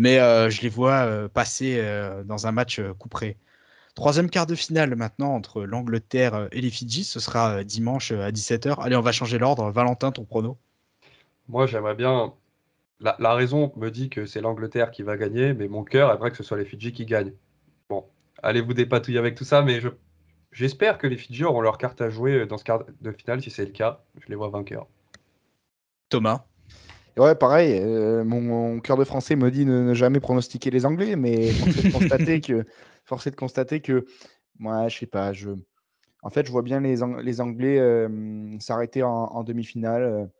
Mais je les vois passer dans un match coup près. Troisième quart de finale maintenant entre l'Angleterre et les Fidji. Ce sera dimanche à 17h. Allez, on va changer l'ordre. Valentin, ton prono? Moi, j'aimerais bien. La raison me dit que c'est l'Angleterre qui va gagner, mais mon cœur aimerait que ce soit les Fidji qui gagnent. Bon, allez vous dépatouiller avec tout ça, mais j'espère que les Fidji auront leur carte à jouer dans ce quart de finale. Si c'est le cas, je les vois vainqueurs. Thomas? Et ouais, pareil, mon cœur de français me dit ne jamais pronostiquer les Anglais, mais force est de constater que moi, je sais pas, en fait, je vois bien les Anglais s'arrêter en demi-finale.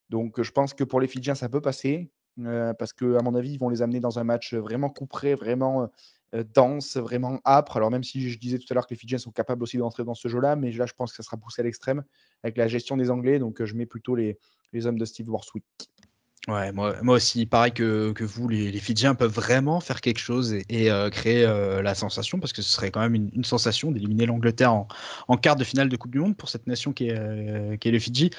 Donc, je pense que pour les Fidjiens, ça peut passer, parce que, à mon avis, ils vont les amener dans un match vraiment couperé, vraiment dense, vraiment âpre. Alors, même si je disais tout à l'heure que les Fidjiens sont capables aussi d'entrer dans ce jeu-là, mais là, je pense que ça sera poussé à l'extrême avec la gestion des Anglais. Donc, je mets plutôt les hommes de Steve Borswick. Ouais, moi aussi, pareil que vous, les Fidjiens peuvent vraiment faire quelque chose et créer la sensation, parce que ce serait quand même une sensation d'éliminer l'Angleterre en quart de finale de Coupe du Monde pour cette nation qui est le Fidji.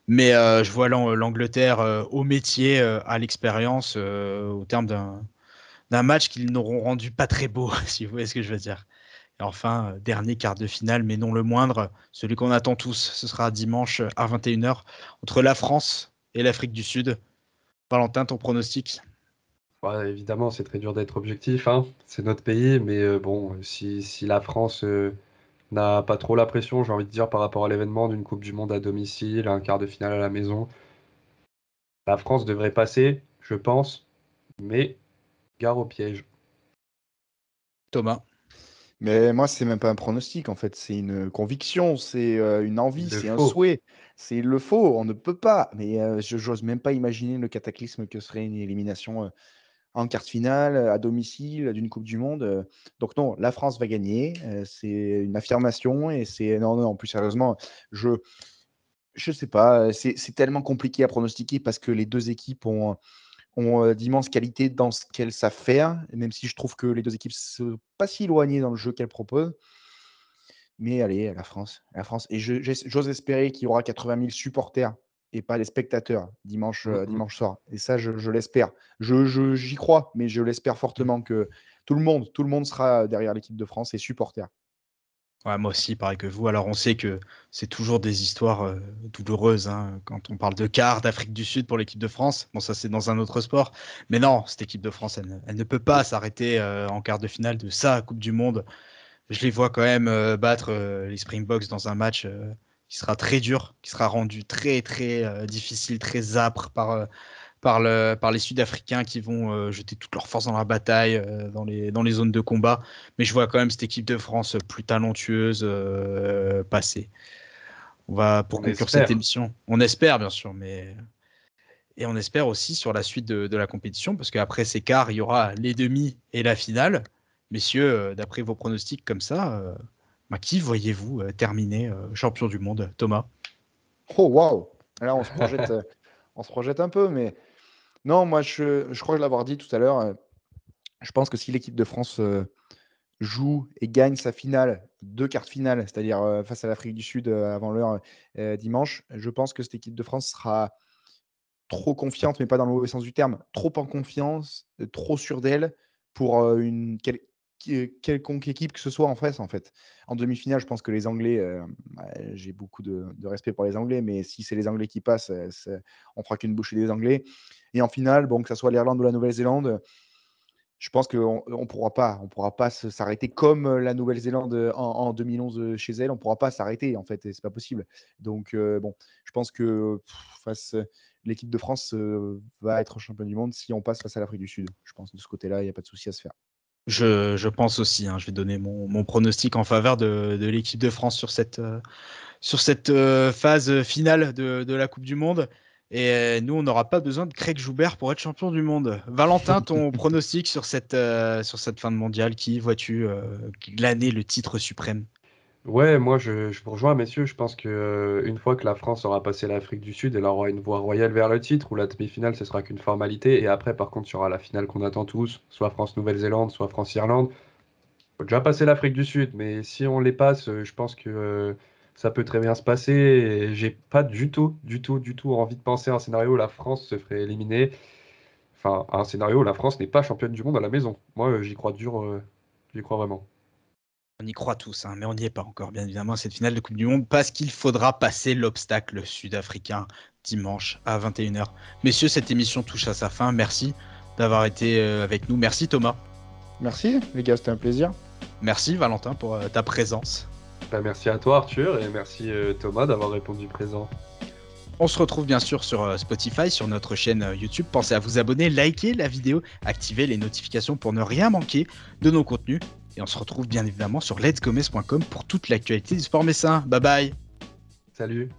Mais je vois l'Angleterre au métier, à l'expérience, au terme d'un match qu'ils n'auront rendu pas très beau, si vous voyez ce que je veux dire. Et enfin, dernier quart de finale, mais non le moindre, celui qu'on attend tous, ce sera dimanche à 21h entre la France et l'Afrique du Sud. Valentin, ton pronostic? Ouais, évidemment, c'est très dur d'être objectif, hein. C'est notre pays, mais bon, si la France n'a pas trop la pression, j'ai envie de dire, par rapport à l'événement d'une Coupe du Monde à domicile, un quart de finale à la maison, la France devrait passer, je pense, mais gare au piège. Thomas? Mais moi, c'est même pas un pronostic, en fait, c'est une conviction, c'est une Il envie, le c'est un faut. souhait. C'est il le faut, on ne peut pas. Mais je j'ose même pas imaginer le cataclysme que serait une élimination en quart de finale, à domicile, d'une Coupe du Monde. Donc non, la France va gagner. C'est une affirmation et c'est non, non, plus sérieusement, je je sais pas, c'est tellement compliqué à pronostiquer parce que les 2 équipes ont d'immenses qualités dans ce qu'elles savent faire, même si je trouve que les 2 équipes sont pas si éloignées dans le jeu qu'elles proposent. Mais allez, la France et j'ose espérer qu'il y aura 80 000 supporters et pas des spectateurs Mm, mm. dimanche soir et ça, je l'espère. J'y crois, mais je l'espère fortement que tout le monde sera derrière l'équipe de France et supporter. Ouais, moi aussi, pareil que vous. Alors, on sait que c'est toujours des histoires douloureuses, hein, quand on parle de quart d'Afrique du Sud pour l'équipe de France. Bon, ça, c'est dans un autre sport. Mais non, cette équipe de France, elle ne peut pas s'arrêter en quart de finale de sa Coupe du Monde. Je les vois quand même battre les Springboks dans un match qui sera très dur, qui sera rendu très, très difficile, très âpre par les Sud-Africains qui vont jeter toute leur force dans la bataille, dans les zones de combat. Mais je vois quand même cette équipe de France plus talentueuse passer. Pour On conclure cette espère. émission, on espère bien sûr, et on espère aussi sur la suite de la compétition, parce qu'après ces quarts, il y aura les demi et la finale. Messieurs, d'après vos pronostics comme ça, qui voyez-vous terminer champion du monde? Thomas? Oh waouh! Là, on se projette un peu, mais non, moi, je crois l'avoir dit tout à l'heure, je pense que si l'équipe de France, joue et gagne sa finale, 2 quarts de finale, c'est-à-dire, face à l'Afrique du Sud, avant l'heure, dimanche, je pense que cette équipe de France sera trop confiante, mais pas dans le mauvais sens du terme, trop en confiance, trop sûre d'elle pour, une quali quelconque équipe que ce soit en face, en fait. En demi-finale, je pense que les Anglais, j'ai beaucoup de respect pour les Anglais, mais si c'est les Anglais qui passent, on fera qu'une bouchée des Anglais. Et en finale, bon, que ça soit l'Irlande ou la Nouvelle-Zélande, je pense qu'on on pourra pas s'arrêter comme la Nouvelle-Zélande en 2011 chez elle, on pourra pas s'arrêter en fait, et c'est pas possible. Donc bon, je pense que face l'équipe de France va être champion du monde si on passe face à l'Afrique du Sud. Je pense de ce côté-là, il n'y a pas de souci à se faire. Je pense aussi, hein, je vais donner mon pronostic en faveur de l'équipe de France sur cette phase finale de la Coupe du Monde. Et nous, on n'aura pas besoin de Craig Joubert pour être champion du monde. Valentin, ton pronostic sur cette fin de mondial, qui vois-tu glaner le titre suprême? Ouais, moi je vous rejoins, messieurs. Je pense que une fois que la France aura passé l'Afrique du Sud, elle aura une voie royale vers le titre, où la demi-finale, ce sera qu'une formalité. Et après, par contre, il y aura la finale qu'on attend tous, soit France-Nouvelle-Zélande, soit France-Irlande. Faut déjà passer l'Afrique du Sud, mais si on les passe, je pense que ça peut très bien se passer. Et j'ai pas du tout envie de penser à un scénario où la France se ferait éliminer. Enfin, à un scénario où la France n'est pas championne du monde à la maison. Moi, j'y crois dur, j'y crois vraiment. On y croit tous, hein, mais on n'y est pas encore, bien évidemment, à cette finale de Coupe du Monde, parce qu'il faudra passer l'obstacle sud-africain dimanche à 21h. Messieurs, cette émission touche à sa fin. Merci d'avoir été avec nous. Merci Thomas. Merci les gars, c'était un plaisir. Merci Valentin pour ta présence. Bah, merci à toi, Arthur, et merci Thomas d'avoir répondu présent. On se retrouve bien sûr sur Spotify, sur notre chaîne YouTube. Pensez à vous abonner, liker la vidéo, activer les notifications pour ne rien manquer de nos contenus. Et on se retrouve bien évidemment sur letsgomes.com pour toute l'actualité du sport messin. Bye bye. Salut.